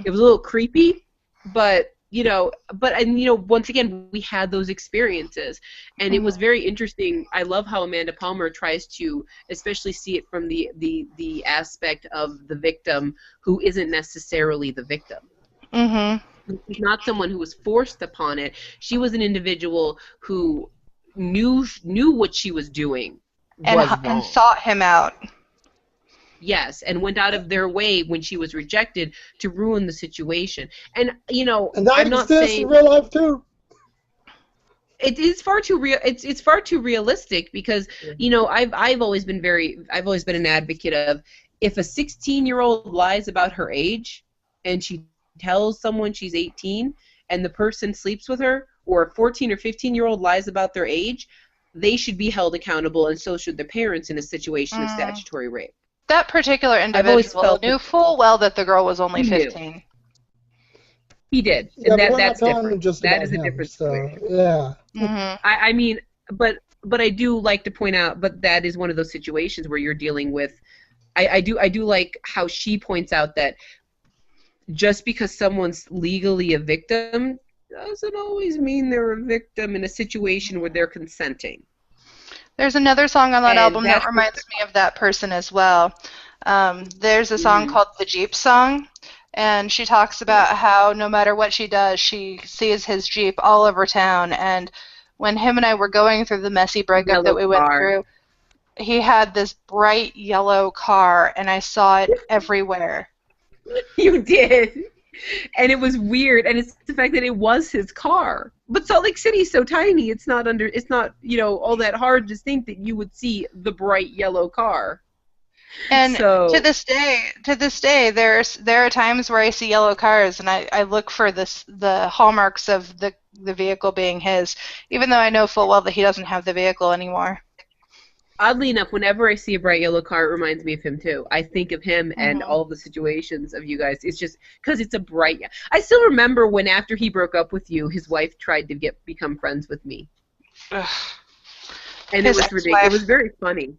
it was a little creepy, but once again, we had those experiences, and it was very interesting. I love how Amanda Palmer tries to especially see it from the aspect of the victim who isn't necessarily the victim. She's not someone who was forced upon it. She was an individual who knew what she was doing and sought him out. Yes, and went out of their way when she was rejected to ruin the situation. And and that I'm not exists saying in real life too. it is far too real. It's far too realistic because I've always been an advocate of, if a 16-year-old lies about her age and she tells someone she's 18 and the person sleeps with her, or a 14 or 15-year-old lies about their age, they should be held accountable, and so should their parents in a statutory of statutory rape. That particular individual knew full well that the girl was only 15. He did, Yeah, and that's different. That is a different story. situation. Yeah. I mean, but I do like to point out, but that is one of those situations where you're dealing with. I do like how she points out that just because someone's legally a victim doesn't always mean they're a victim in a situation where they're consenting. There's another song on that album that reminds me of that person as well. There's a song called The Jeep Song, and she talks about how no matter what she does, she sees his Jeep all over town. And when him and I were going through the messy breakup that we went through, he had this bright yellow car, and I saw it everywhere. You did. And it was weird, and it's the fact that it was his car. But Salt Lake City's so tiny, it's not all that hard to think that you would see the bright yellow car. And to this day, there are times where I see yellow cars, and I look for the hallmarks of the vehicle being his, even though I know full well that he doesn't have the vehicle anymore. Oddly enough, whenever I see a bright yellow car, it reminds me of him too. I think of him and all the situations of you guys. It's just because it's a bright. I still remember when after he broke up with you, his wife tried to become friends with me. Ugh. And it was ridiculous. It was very funny.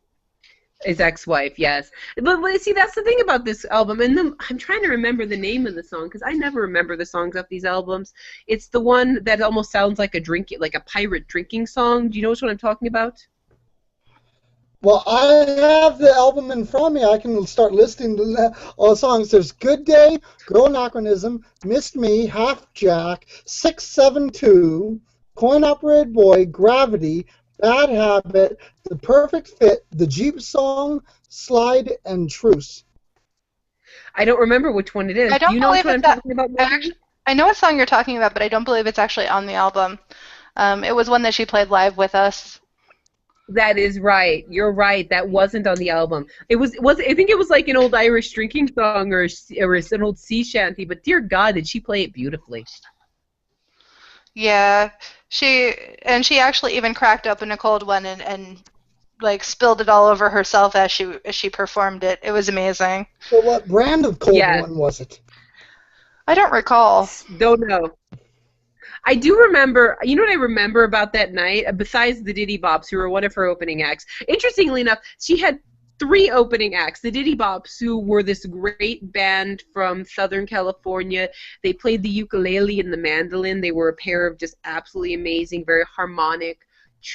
His ex-wife, yes. But see, that's the thing about this album. And I'm trying to remember the name of the song because I never remember the songs off these albums. It's the one that almost sounds like a pirate drinking song. Do you know what I'm talking about? Well, I have the album in front of me. I can start listing all the songs. There's Good Day, Girl Anachronism, Missed Me, Half Jack, 672, Coin Operated Boy, Gravity, Bad Habit, The Perfect Fit, The Jeep Song, Slide, and Truce. I don't remember which one it is. I Do don't you know which believe one I'm it's that. talking about, I, Morgan? I know what song you're talking about, but I don't believe it's actually on the album. It was one that she played live with us. That is right. You're right. That wasn't on the album. It was. I think it was like an old Irish drinking song or an old sea shanty. But dear God, did she play it beautifully? Yeah, she actually even cracked open a cold one and like spilled it all over herself as she performed it. It was amazing. So what brand of cold Yes. one was it? I don't recall. Don't know. I do remember. You know what I remember about that night? Besides the Diddy Bops, who were one of her opening acts. Interestingly enough, she had 3 opening acts. The Diddy Bops, who were this great band from Southern California. They played the ukulele and the mandolin. They were a pair of just absolutely amazing, very harmonic,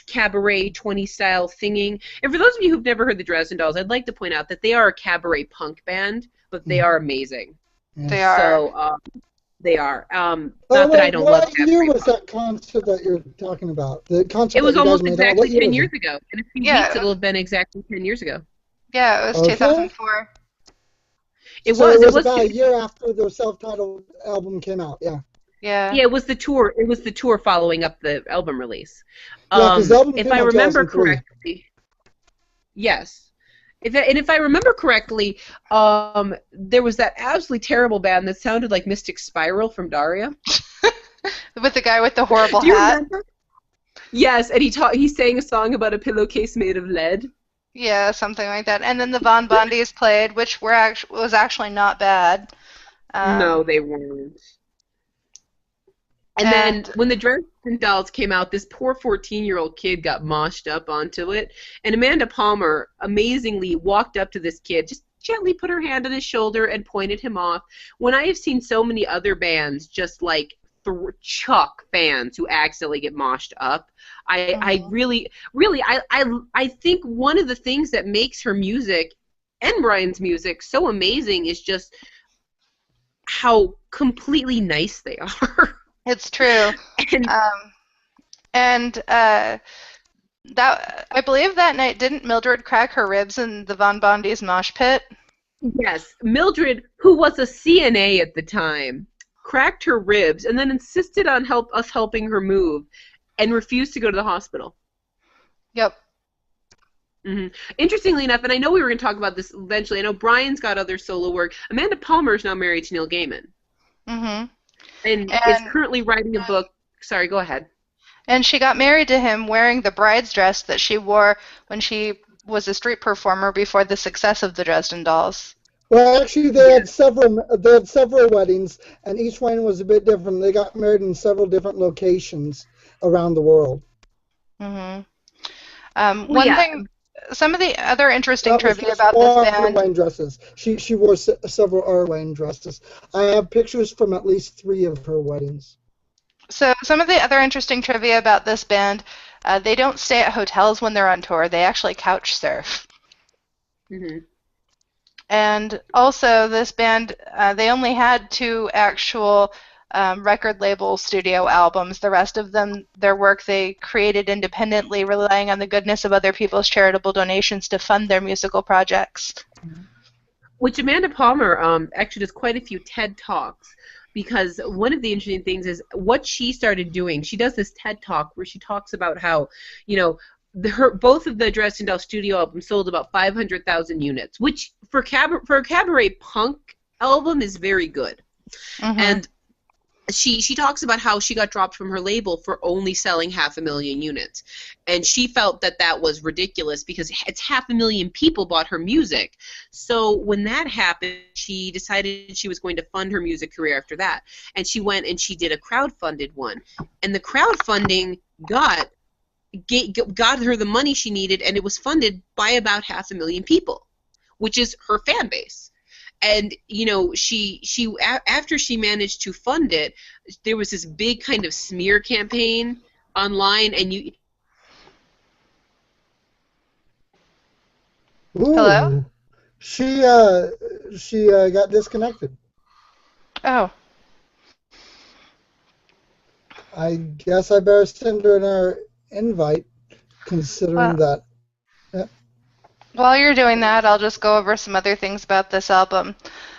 cabaret 20 style singing. And for those of you who've never heard the Dresden Dolls, I'd like to point out that they are a cabaret punk band, but they are amazing. They are. So they are. Oh, Not that I don't love what year cabaret was punk. that concert that you're talking about? The concert It was that you guys almost made out. exactly What year 10 was years it? ago. In a few Yeah, weeks, it'll have been exactly 10 years ago. Yeah, it was Okay. 2004. It So was. it It was was. about a year after their self-titled album came out. Yeah. Yeah. Yeah, it was the tour. It was the tour following up the album release. Yeah, because the album If came I out in remember 2003. correctly, yes. If I remember correctly, there was that absolutely terrible band that sounded like Mystic Spiral from Daria. With the guy with the horrible Do you hat. remember? Yes, and he sang a song about a pillowcase made of lead. Yeah, something like that. And then the Von Bondies played, which was actually not bad. No, they weren't. And then And when the Dresden Dolls came out, this poor 14-year-old kid got moshed up onto it. And Amanda Palmer amazingly walked up to this kid, just gently put her hand on his shoulder and pointed him off. When I have seen so many other bands just like chuck fans who accidentally get moshed up, I really, I think one of the things that makes her music and Brian's music so amazing is just how completely nice they are. it's true. And And that I believe that night didn't Mildred crack her ribs in the Von Bondies mosh pit? yes, Mildred, who was a CNA at the time, cracked her ribs and then insisted on us helping her move and refused to go to the hospital. Yep. Interestingly enough, and I know we were going to talk about this eventually, I know Brian's got other solo work. Amanda Palmer is now married to Neil Gaiman. Mm-hmm. And is currently writing a book. Sorry, go ahead. And she got married to him wearing the bride's dress that she wore when she was a street performer before the success of the Dresden Dolls. Well, actually, they had several weddings, and each one was a bit different. They got married in several different locations around the world. Mm-hmm. Some of the other interesting trivia about this band. Irwin dresses. She wore several Irwin dresses. I have pictures from at least 3 of her weddings. So some of the other interesting trivia about this band, they don't stay at hotels when they're on tour. They actually couch surf. Mm-hmm. And also, this band, they only had 2 actual record label studio albums. The rest of them, their work, they created independently, relying on the goodness of other people's charitable donations to fund their musical projects. Which Amanda Palmer actually does quite a few TED Talks, because one of the interesting things is what she started doing. She does this TED Talk where she talks about how, both of the Dresden Doll studio albums sold about 500,000 units, which for a cabaret punk album is very good. Mm-hmm. And she talks about how she got dropped from her label for only selling 500,000 units, and she felt that was ridiculous because it's 500,000 people bought her music. So when that happened, she decided she was going to fund her music career after that, and she went and she did a crowdfunded one, and the crowdfunding got her the money she needed, and it was funded by about 500,000 people, which is her fan base. And she after she managed to fund it, there was this big kind of smear campaign online, and Ooh. Hello? She got disconnected. Oh. I guess I better send her an invite. considering Well, that. Yeah. while you're doing that, I'll just go over some other things about this album.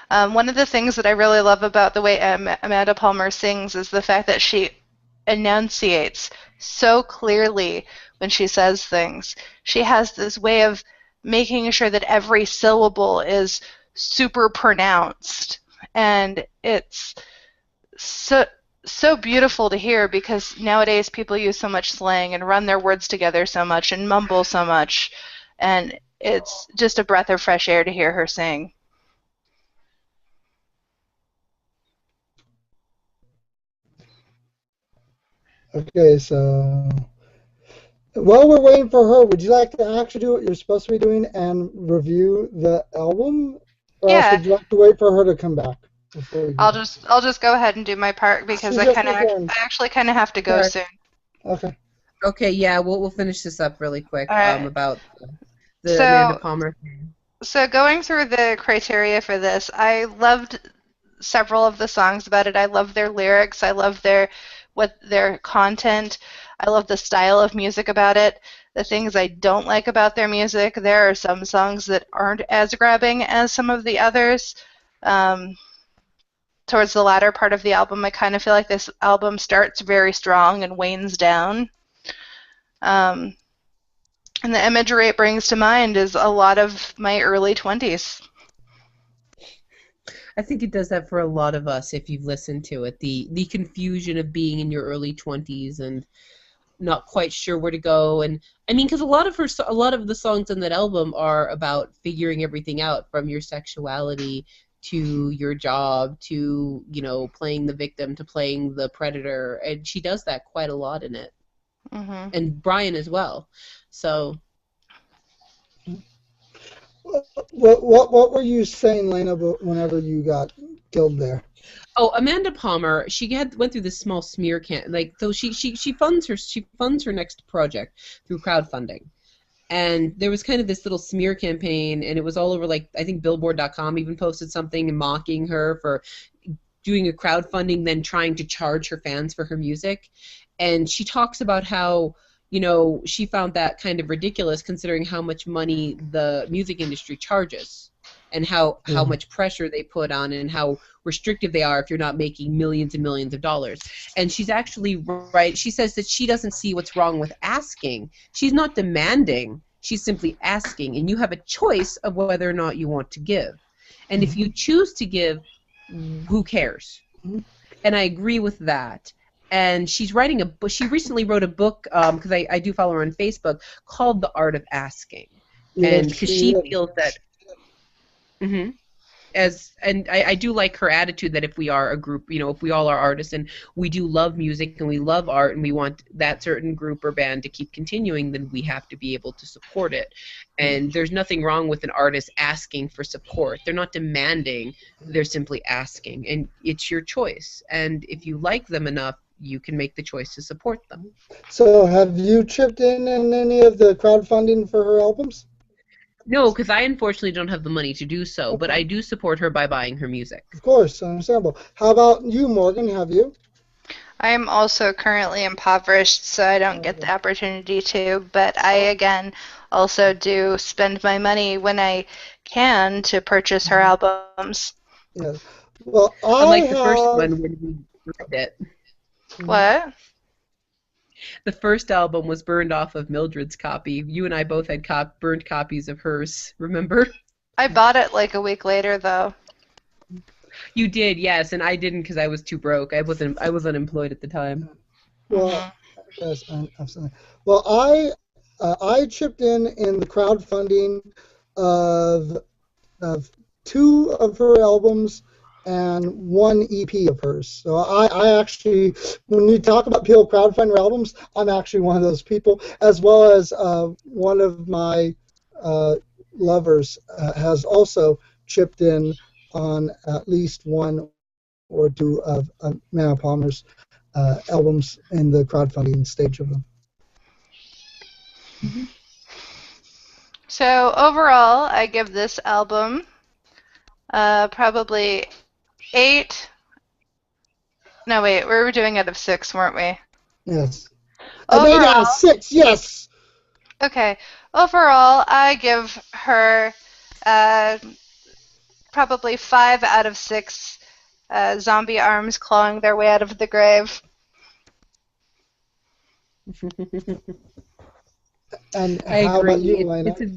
One of the things that I really love about the way Amanda Palmer sings is the fact that she enunciates so clearly when she says things. She has this way of making sure that every syllable is super pronounced, and it's so beautiful to hear because nowadays people use so much slang and run their words together so much and mumble so much, and it's just a breath of fresh air to hear her sing. Okay, so while we're waiting for her, would you like to actually do what you're supposed to be doing and review the album, or else Yeah, would you like to wait for her to come back before we do that? I'll just go ahead and do my part because She's just returned. I actually kind of have to go Sorry. soon. Okay. Okay, yeah, we'll finish this up really quick. All right. About the Amanda So Palmer thing. so going through the criteria for this, I loved several of the songs about it. I love their lyrics. I love their content. I love the style of music about it. The things I don't like about their music, there are some songs that aren't as grabbing as some of the others. Um, Towards the latter part of the album, I kind of feel like this album starts very strong and wanes down. Um, and the imagery it brings to mind is a lot of my early 20s. I think it does that for a lot of us if you've listened to it. The confusion of being in your early 20s and not quite sure where to go, and I mean, because a lot of the songs on that album are about figuring everything out, from your sexuality to your job to playing the victim to playing the predator, and she does that quite a lot in it, Mm-hmm. and Brian as well. So What were you saying, Lena, whenever you got killed there? oh, Amanda Palmer, she went through this small smear so she funds her next project through crowdfunding. And there was kind of this little smear campaign, and it was all over, like, I think Billboard.com even posted something mocking her for doing a crowdfunding, then trying to charge her fans for her music. And she talks about how, she found that kind of ridiculous considering how much money the music industry charges and how much pressure they put on and how restrictive they are if you're not making millions and millions of dollars. And she's actually right. She says that she doesn't see what's wrong with asking. She's not demanding. She's simply asking. And you have a choice of whether or not you want to give. And if you choose to give, who cares? And I agree with that. And she's writing a book. She recently wrote a book, because I do follow her on Facebook, called The Art of Asking. And because she feels that... Mm-hmm. I do like her attitude that if we are a group, if we all are artists and we do love music and we love art and we want that certain group or band to keep continuing, then we have to be able to support it. And there's nothing wrong with an artist asking for support. They're not demanding, they're simply asking. And it's your choice. And if you like them enough, you can make the choice to support them. So have you chipped in any of the crowdfunding for her albums? No, because I unfortunately don't have the money to do so, Okay. but I do support her by buying her music. Of course, understandable. How about you, Morgan? Have you? I am also currently impoverished, so I don't get the opportunity to, but I, again, also do spend my money when I can to purchase her albums. Yeah. Well, Unlike the first one when we read it. What? The first album was burned off of Mildred's copy. You and I both had burned copies of hers, remember? I bought it like a week later, though. You did, yes, and I didn't because I was too broke. I was unemployed at the time. Well, yes, absolutely. Well, I chipped in the crowdfunding of 2 of her albums and 1 EP of hers. So I actually, when you talk about people crowdfunding her albums, I'm actually one of those people, as well as one of my lovers has also chipped in on at least 1 or 2 of Amanda Palmer's albums in the crowdfunding stage of them. Mm-hmm. So overall, I give this album probably 8. No, wait, we were doing out of 6, weren't we? Yes. Overall, An 8 out of 6, yes! Okay. Overall, I give her uh, probably 5 out of 6 zombie arms clawing their way out of the grave. And I how about you, agree. Elena? It's a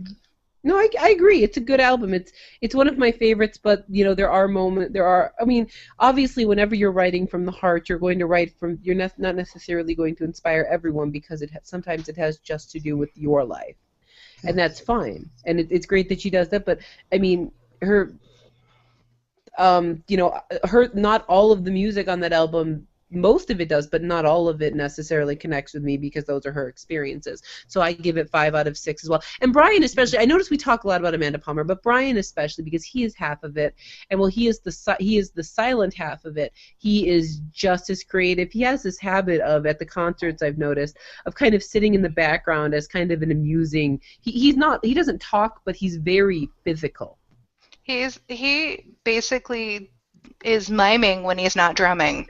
no, I agree. It's a good album. It's one of my favorites, but there are I mean, obviously whenever you're writing from the heart, you're going to write from you're not necessarily going to inspire everyone because sometimes it has just to do with your life. And that's fine. And it's great that she does that, but I mean, her her not all of the music on that album, most of it does, but not all of it necessarily connects with me because those are her experiences. So I give it 5 out of 6 as well. And Brian especially, I notice we talk a lot about Amanda Palmer, but Brian especially because he is half of it, and while he is the silent half of it, he is just as creative. He has this habit of at the concerts I've noticed of kind of sitting in the background as kind of an amusing. He doesn't talk, but he's very physical. He basically is miming when he's not drumming.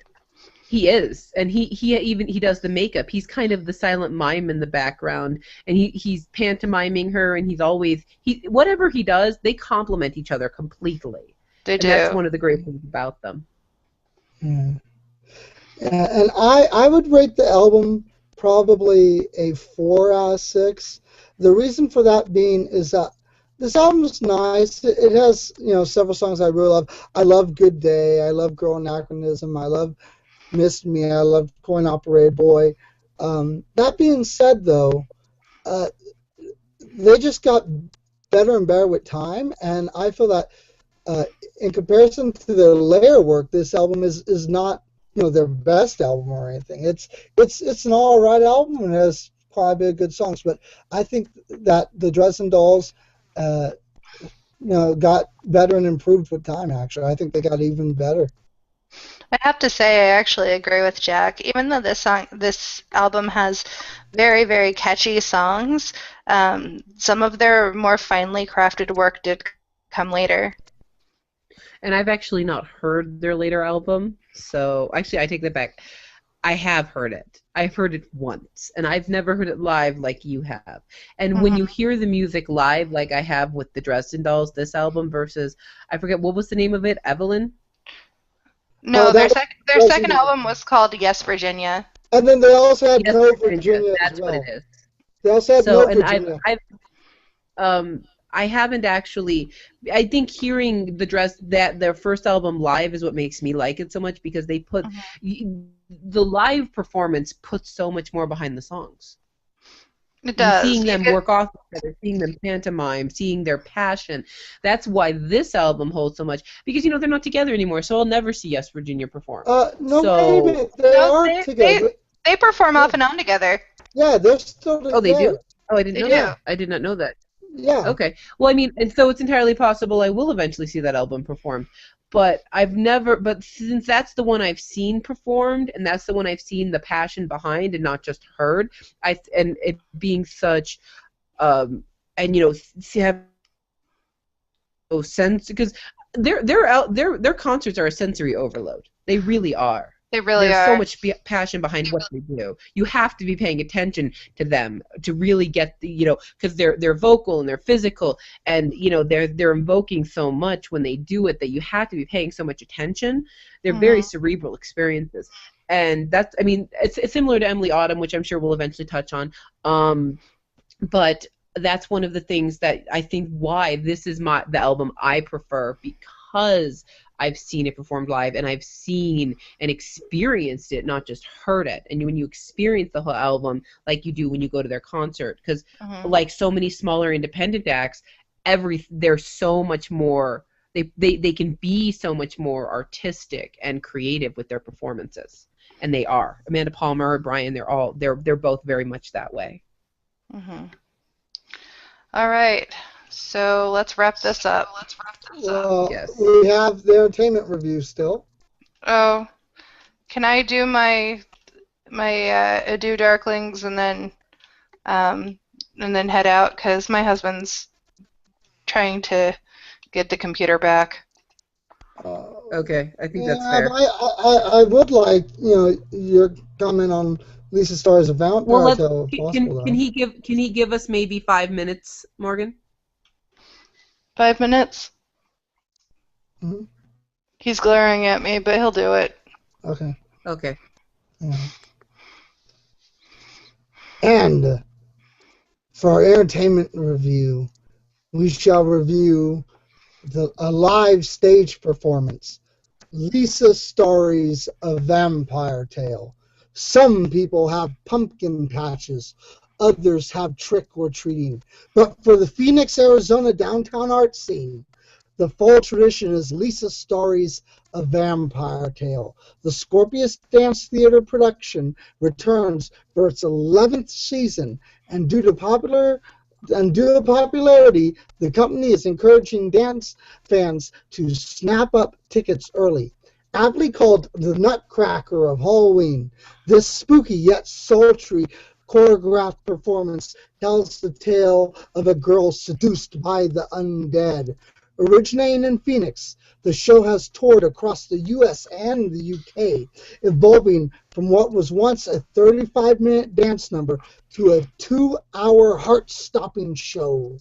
He is, and he does the makeup. He's kind of the silent mime in the background, and he's pantomiming her, and he's always whatever he does, they complement each other completely, They and that's do. one of the great things about them. Yeah. And I would rate the album probably a 4 out of 6. The reason for that being is that this album's nice. It has several songs I really love. I love Good Day. I love Girl Anachronism. I love Missed Me. I love Coin Operated Boy. That being said, though, uh, they just got better and better with time, and I feel that uh, in comparison to their layer work, this album is not their best album or anything. It's an all right album and has quite a bit of good songs, but I think that the Dresden Dolls uh, got better and improved with time. Actually, I think they got even better. I have to say, I actually agree with Jack. Even though this album has very, very catchy songs, some of their more finely crafted work did come later. And I've actually not heard their later album, so actually I take that back. I have heard it. I've heard it once, and I've never heard it live like you have. And when you Hmm. hear the music live, like I have with the Dresden Dolls, this album versus I forget what was the name of it, Evelyn. No, That their was second album was called Yes, Virginia. and then they also had Yes, No Virginia. Virginia as That's what it well. is. They also had So, No and Virginia. um, I haven't actually. I think hearing that their first album live is what makes me like it so much because they put Mhm. the live performance puts so much more behind the songs. It And does. seeing them work off each other, seeing them pantomime, seeing their passion. That's why this album holds so much because they're not together anymore, so I'll never see Yes Virginia perform. No, wait a So, minute. They No, are together. they perform Yeah, off and on together. yeah, they're still oh, they do? together. Oh, I didn't They know do. that. I did not know that. Yeah. Okay. Well, I mean, and so it's entirely possible I will eventually see that album performed. But since that's the one I've seen performed, and that's the one I've seen the passion behind and not just heard, and it being such, and have no sense because their concerts are a sensory overload. They really are. They really There's so are. much passion behind what they do. You have to be paying attention to them to really get because they're vocal and they're physical and they're invoking so much when they do it that you have to be paying so much attention. They're very Hmm. cerebral experiences, and it's similar to Emily Autumn, which I'm sure we'll eventually touch on. But that's one of the things that I think why this is the album I prefer because I've seen it performed live and I've seen and experienced it, not just heard it. And when you experience the whole album, like you do when you go to their concert, because Hmm. like so many smaller independent acts, they're so much more. They can be so much more artistic and creative with their performances, and they are. Amanda Palmer, Brian, they're both very much that way. Hmm. All right. So let's wrap this up. Well, Yes. we have the entertainment review still. Oh, can I do my adieu, darklings, and then head out? Because my husband's trying to get the computer back. Okay, I think that's Yeah, fair. but I would like your comment on Lisa stars a Well, vampire tale if possible, can he give us maybe 5 minutes, Morgan? 5 minutes? Mm-hmm. He's glaring at me, but he'll do it. Okay. Okay. Yeah. And for our entertainment review, we shall review a live stage performance. Lisa Story's A Vampire Tale. Some people have pumpkin patches, others have trick or treating. But for the Phoenix, Arizona downtown art scene, the fall tradition is Lisa Story's A Vampire Tale. The Scorpius Dance Theater production returns for its 11th season, and due to popularity, the company is encouraging dance fans to snap up tickets early. Aptly called the Nutcracker of Halloween, this spooky yet sultry choreographed performance tells the tale of a girl seduced by the undead. Originating in Phoenix, the show has toured across the U.S. and the U.K., evolving from what was once a 35-minute dance number to a 2-hour heart-stopping show.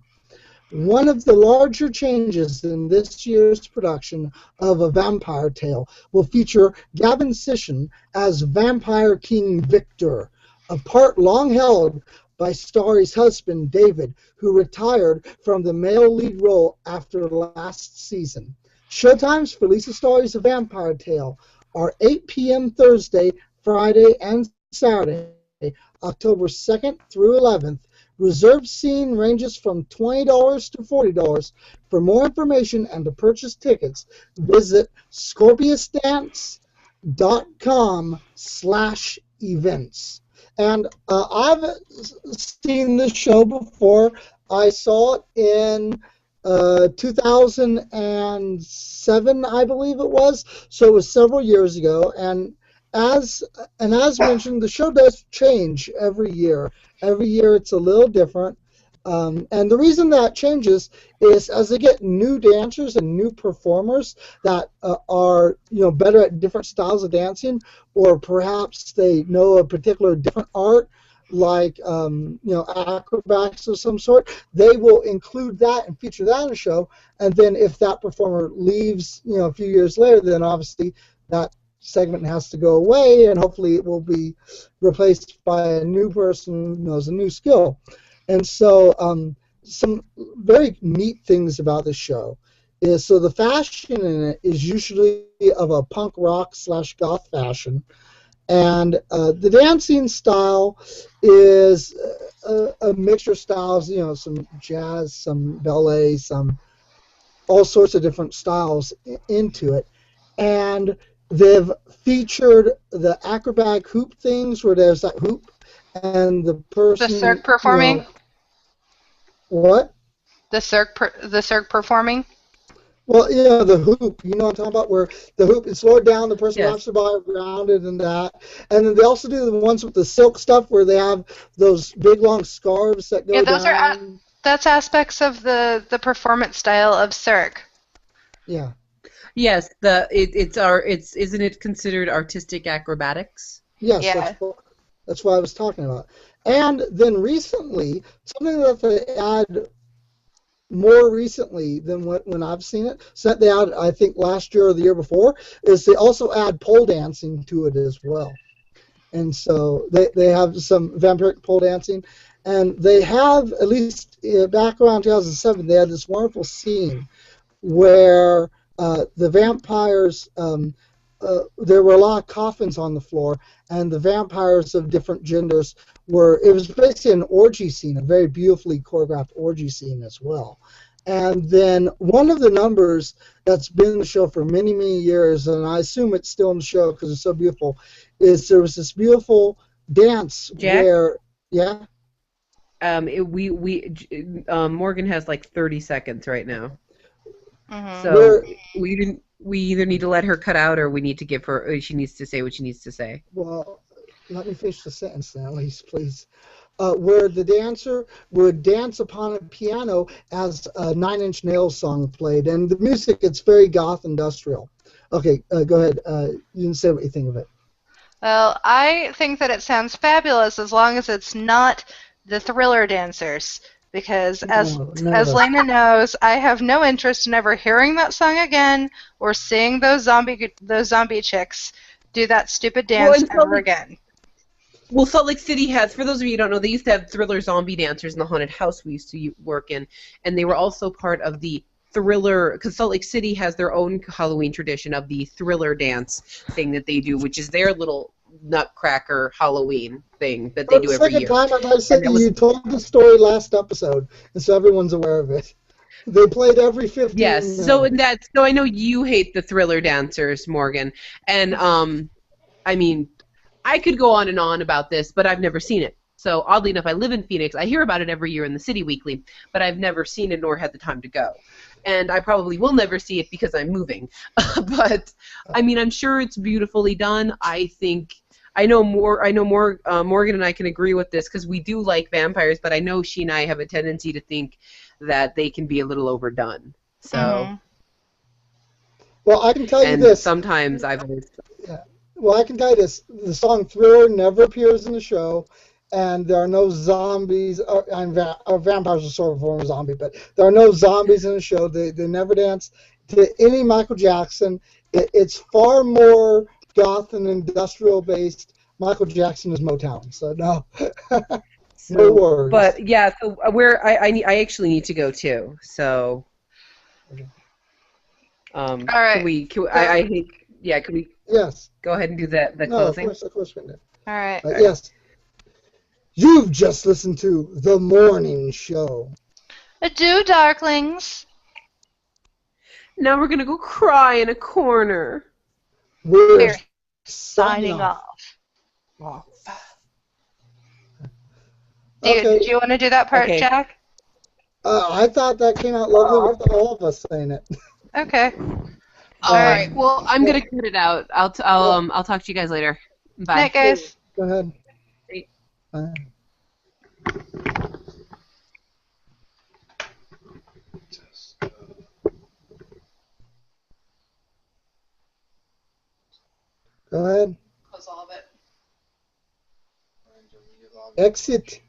One of the larger changes in this year's production of A Vampire Tale will feature Gavin Sisson as Vampire King Victor, a part long held by Starry's husband, David, who retired from the male lead role after last season. Showtimes for Lisa Story's A Vampire Tale are 8 p.m. Thursday, Friday, and Saturday, October 2nd through 11th. Reserved seating ranges from $20 to $40. For more information and to purchase tickets, visit scorpiusdance.com/events. And I've seen this show before. I saw it in 2007, I believe it was. So it was several years ago. And as mentioned, the show does change every year. Every year it's a little different. And the reason that changes is as they get new dancers and new performers that are better at different styles of dancing, or perhaps they know a particular different art, like acrobatics of some sort, they will include that and feature that in the show. And then if that performer leaves, a few years later, then obviously that segment has to go away, and hopefully it will be replaced by a new person who knows a new skill. And so some very neat things about this show is, so the fashion in it is usually of a punk rock / goth fashion, and the dancing style is a mixture of styles, some jazz, some ballet, some all sorts of different styles into it. And they've featured the acrobatic hoop things where there's that hoop and the person. The Cirque performing? What? The Cirque performing? Well, the hoop, what I'm talking about, where the hoop is slowed down, the person wraps their body around it and that. And then they also do the ones with the silk stuff where they have those big long scarves that go down. That's aspects of the performance style of Cirque. Yeah. Yes, isn't it considered artistic acrobatics? Yes, yeah. That's what I was talking about. And then recently, something that they add more recently than when I've seen it, so they add, I think last year or the year before, is they also add pole dancing to it as well. And so they have some vampiric pole dancing, and they have, at least back around 2007, they had this wonderful scene where the vampires, there were a lot of coffins on the floor, and the vampires of different genders it was basically an orgy scene, a very beautifully choreographed orgy scene as well. And then one of the numbers that's been in the show for many, many years, and I assume it's still in the show because it's so beautiful, is there was this beautiful dance Jack? where, yeah? Morgan has like 30 seconds right now. Mm-hmm. So we either need to let her cut out, or we need to give her. She needs to say what she needs to say. Well, let me finish the sentence now, please. Where the dancer would dance upon a piano as a Nine Inch Nails song played, and the music, it's very goth industrial. Okay, go ahead. You can say what you think of it. Well, I think that it sounds fabulous as long as it's not the Thriller dancers. Because No, as never. Lena knows, I have no interest in ever hearing that song again or seeing those zombie chicks do that stupid Well, dance and ever again. Salt Lake City has, for those of you who don't know, they used to have Thriller zombie dancers in the haunted house we used to work in, and they were also part of the Thriller, because Salt Lake City has their own Halloween tradition of the Thriller dance thing that they do, which is their little Nutcracker Halloween thing that they For the do every second year. time, as I said And to that you, was you told the story last episode, and so everyone's aware of it. They played every 15 yes. So minutes. in that, so I know you hate the Thriller dancers, Morgan, and I mean, I could go on and on about this, but I've never seen it. So oddly enough, I live in Phoenix. I hear about it every year in the City Weekly, but I've never seen it nor had the time to go. And I probably will never see it because I'm moving. But I mean, I'm sure it's beautifully done. I think I know more. Morgan and I can agree with this because we do like vampires, but I know she and I have a tendency to think that they can be a little overdone. So, Well, I can tell you and this. sometimes I've always Yeah. Well, I can tell you this. The song Thriller never appears in the show, and there are no zombies. Vampires are sort of a form of zombie, but there are no zombies in the show. They never dance to any Michael Jackson. It's far more goth and industrial based. Michael Jackson is Motown, so no, no so, worries. but yeah, so where I actually need to go too. So, All right. I hate, yeah, can we Yes. go ahead and do the No, closing? of course we can. All right. Yes. You've just listened to The Mourning Show. Adieu, darklings. Now we're gonna go cry in a corner. We're Signing off. Okay. Do you want to do that part, Okay. Jack? I thought that came out lovely with all of us saying it. Okay. All right. Well, I'm gonna cut it out. I'll talk to you guys later. Bye. Night, guys. Go ahead. Great. Go ahead. Close all of it. Exit.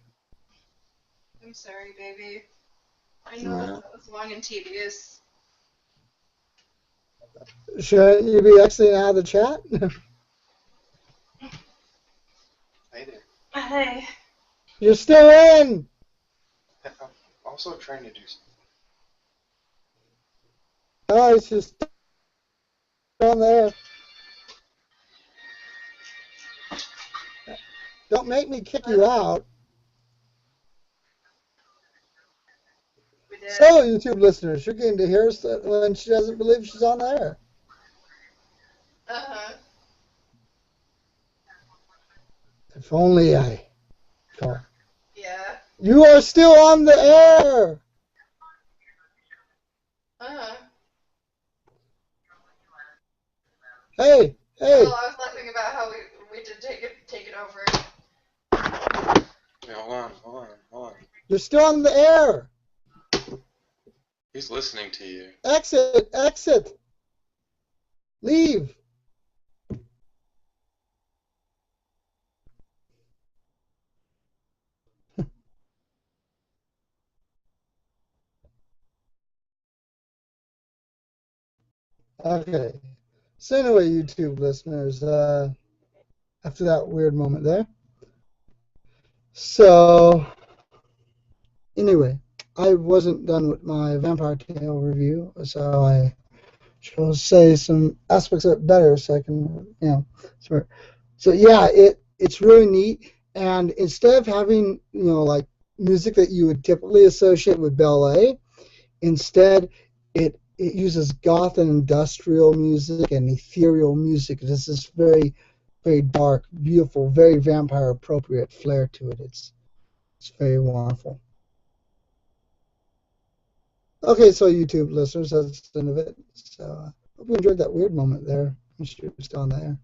I'm sorry, baby. I know that was long and tedious. Shouldn't you be exiting out of the chat? Hey there. Hey. You're still in. I'm also trying to do something. Oh, it's just down there. Don't make me kick you out. So, YouTube listeners, you're getting to hear us when she doesn't believe she's on the air. Uh-huh. If only I. Call. Yeah. You are still on the air. Uh-huh. Hey. Well, I was laughing about how we did take it over. Wait, hold on. You're still on the air. He's listening to you. Exit. Leave. Okay. So anyway, YouTube listeners, after that weird moment there. So anyway, I wasn't done with my Vampire Tale review, so I shall say some aspects of it better so I can, sort. So yeah, it's really neat, and instead of having, like music that you would typically associate with ballet, instead it uses goth and industrial music and ethereal music. This is very, very dark, beautiful, very vampire appropriate flair to it. It's very wonderful. Okay, so YouTube listeners, that's the end of it. So hope you enjoyed that weird moment there. I'm sure it was down there.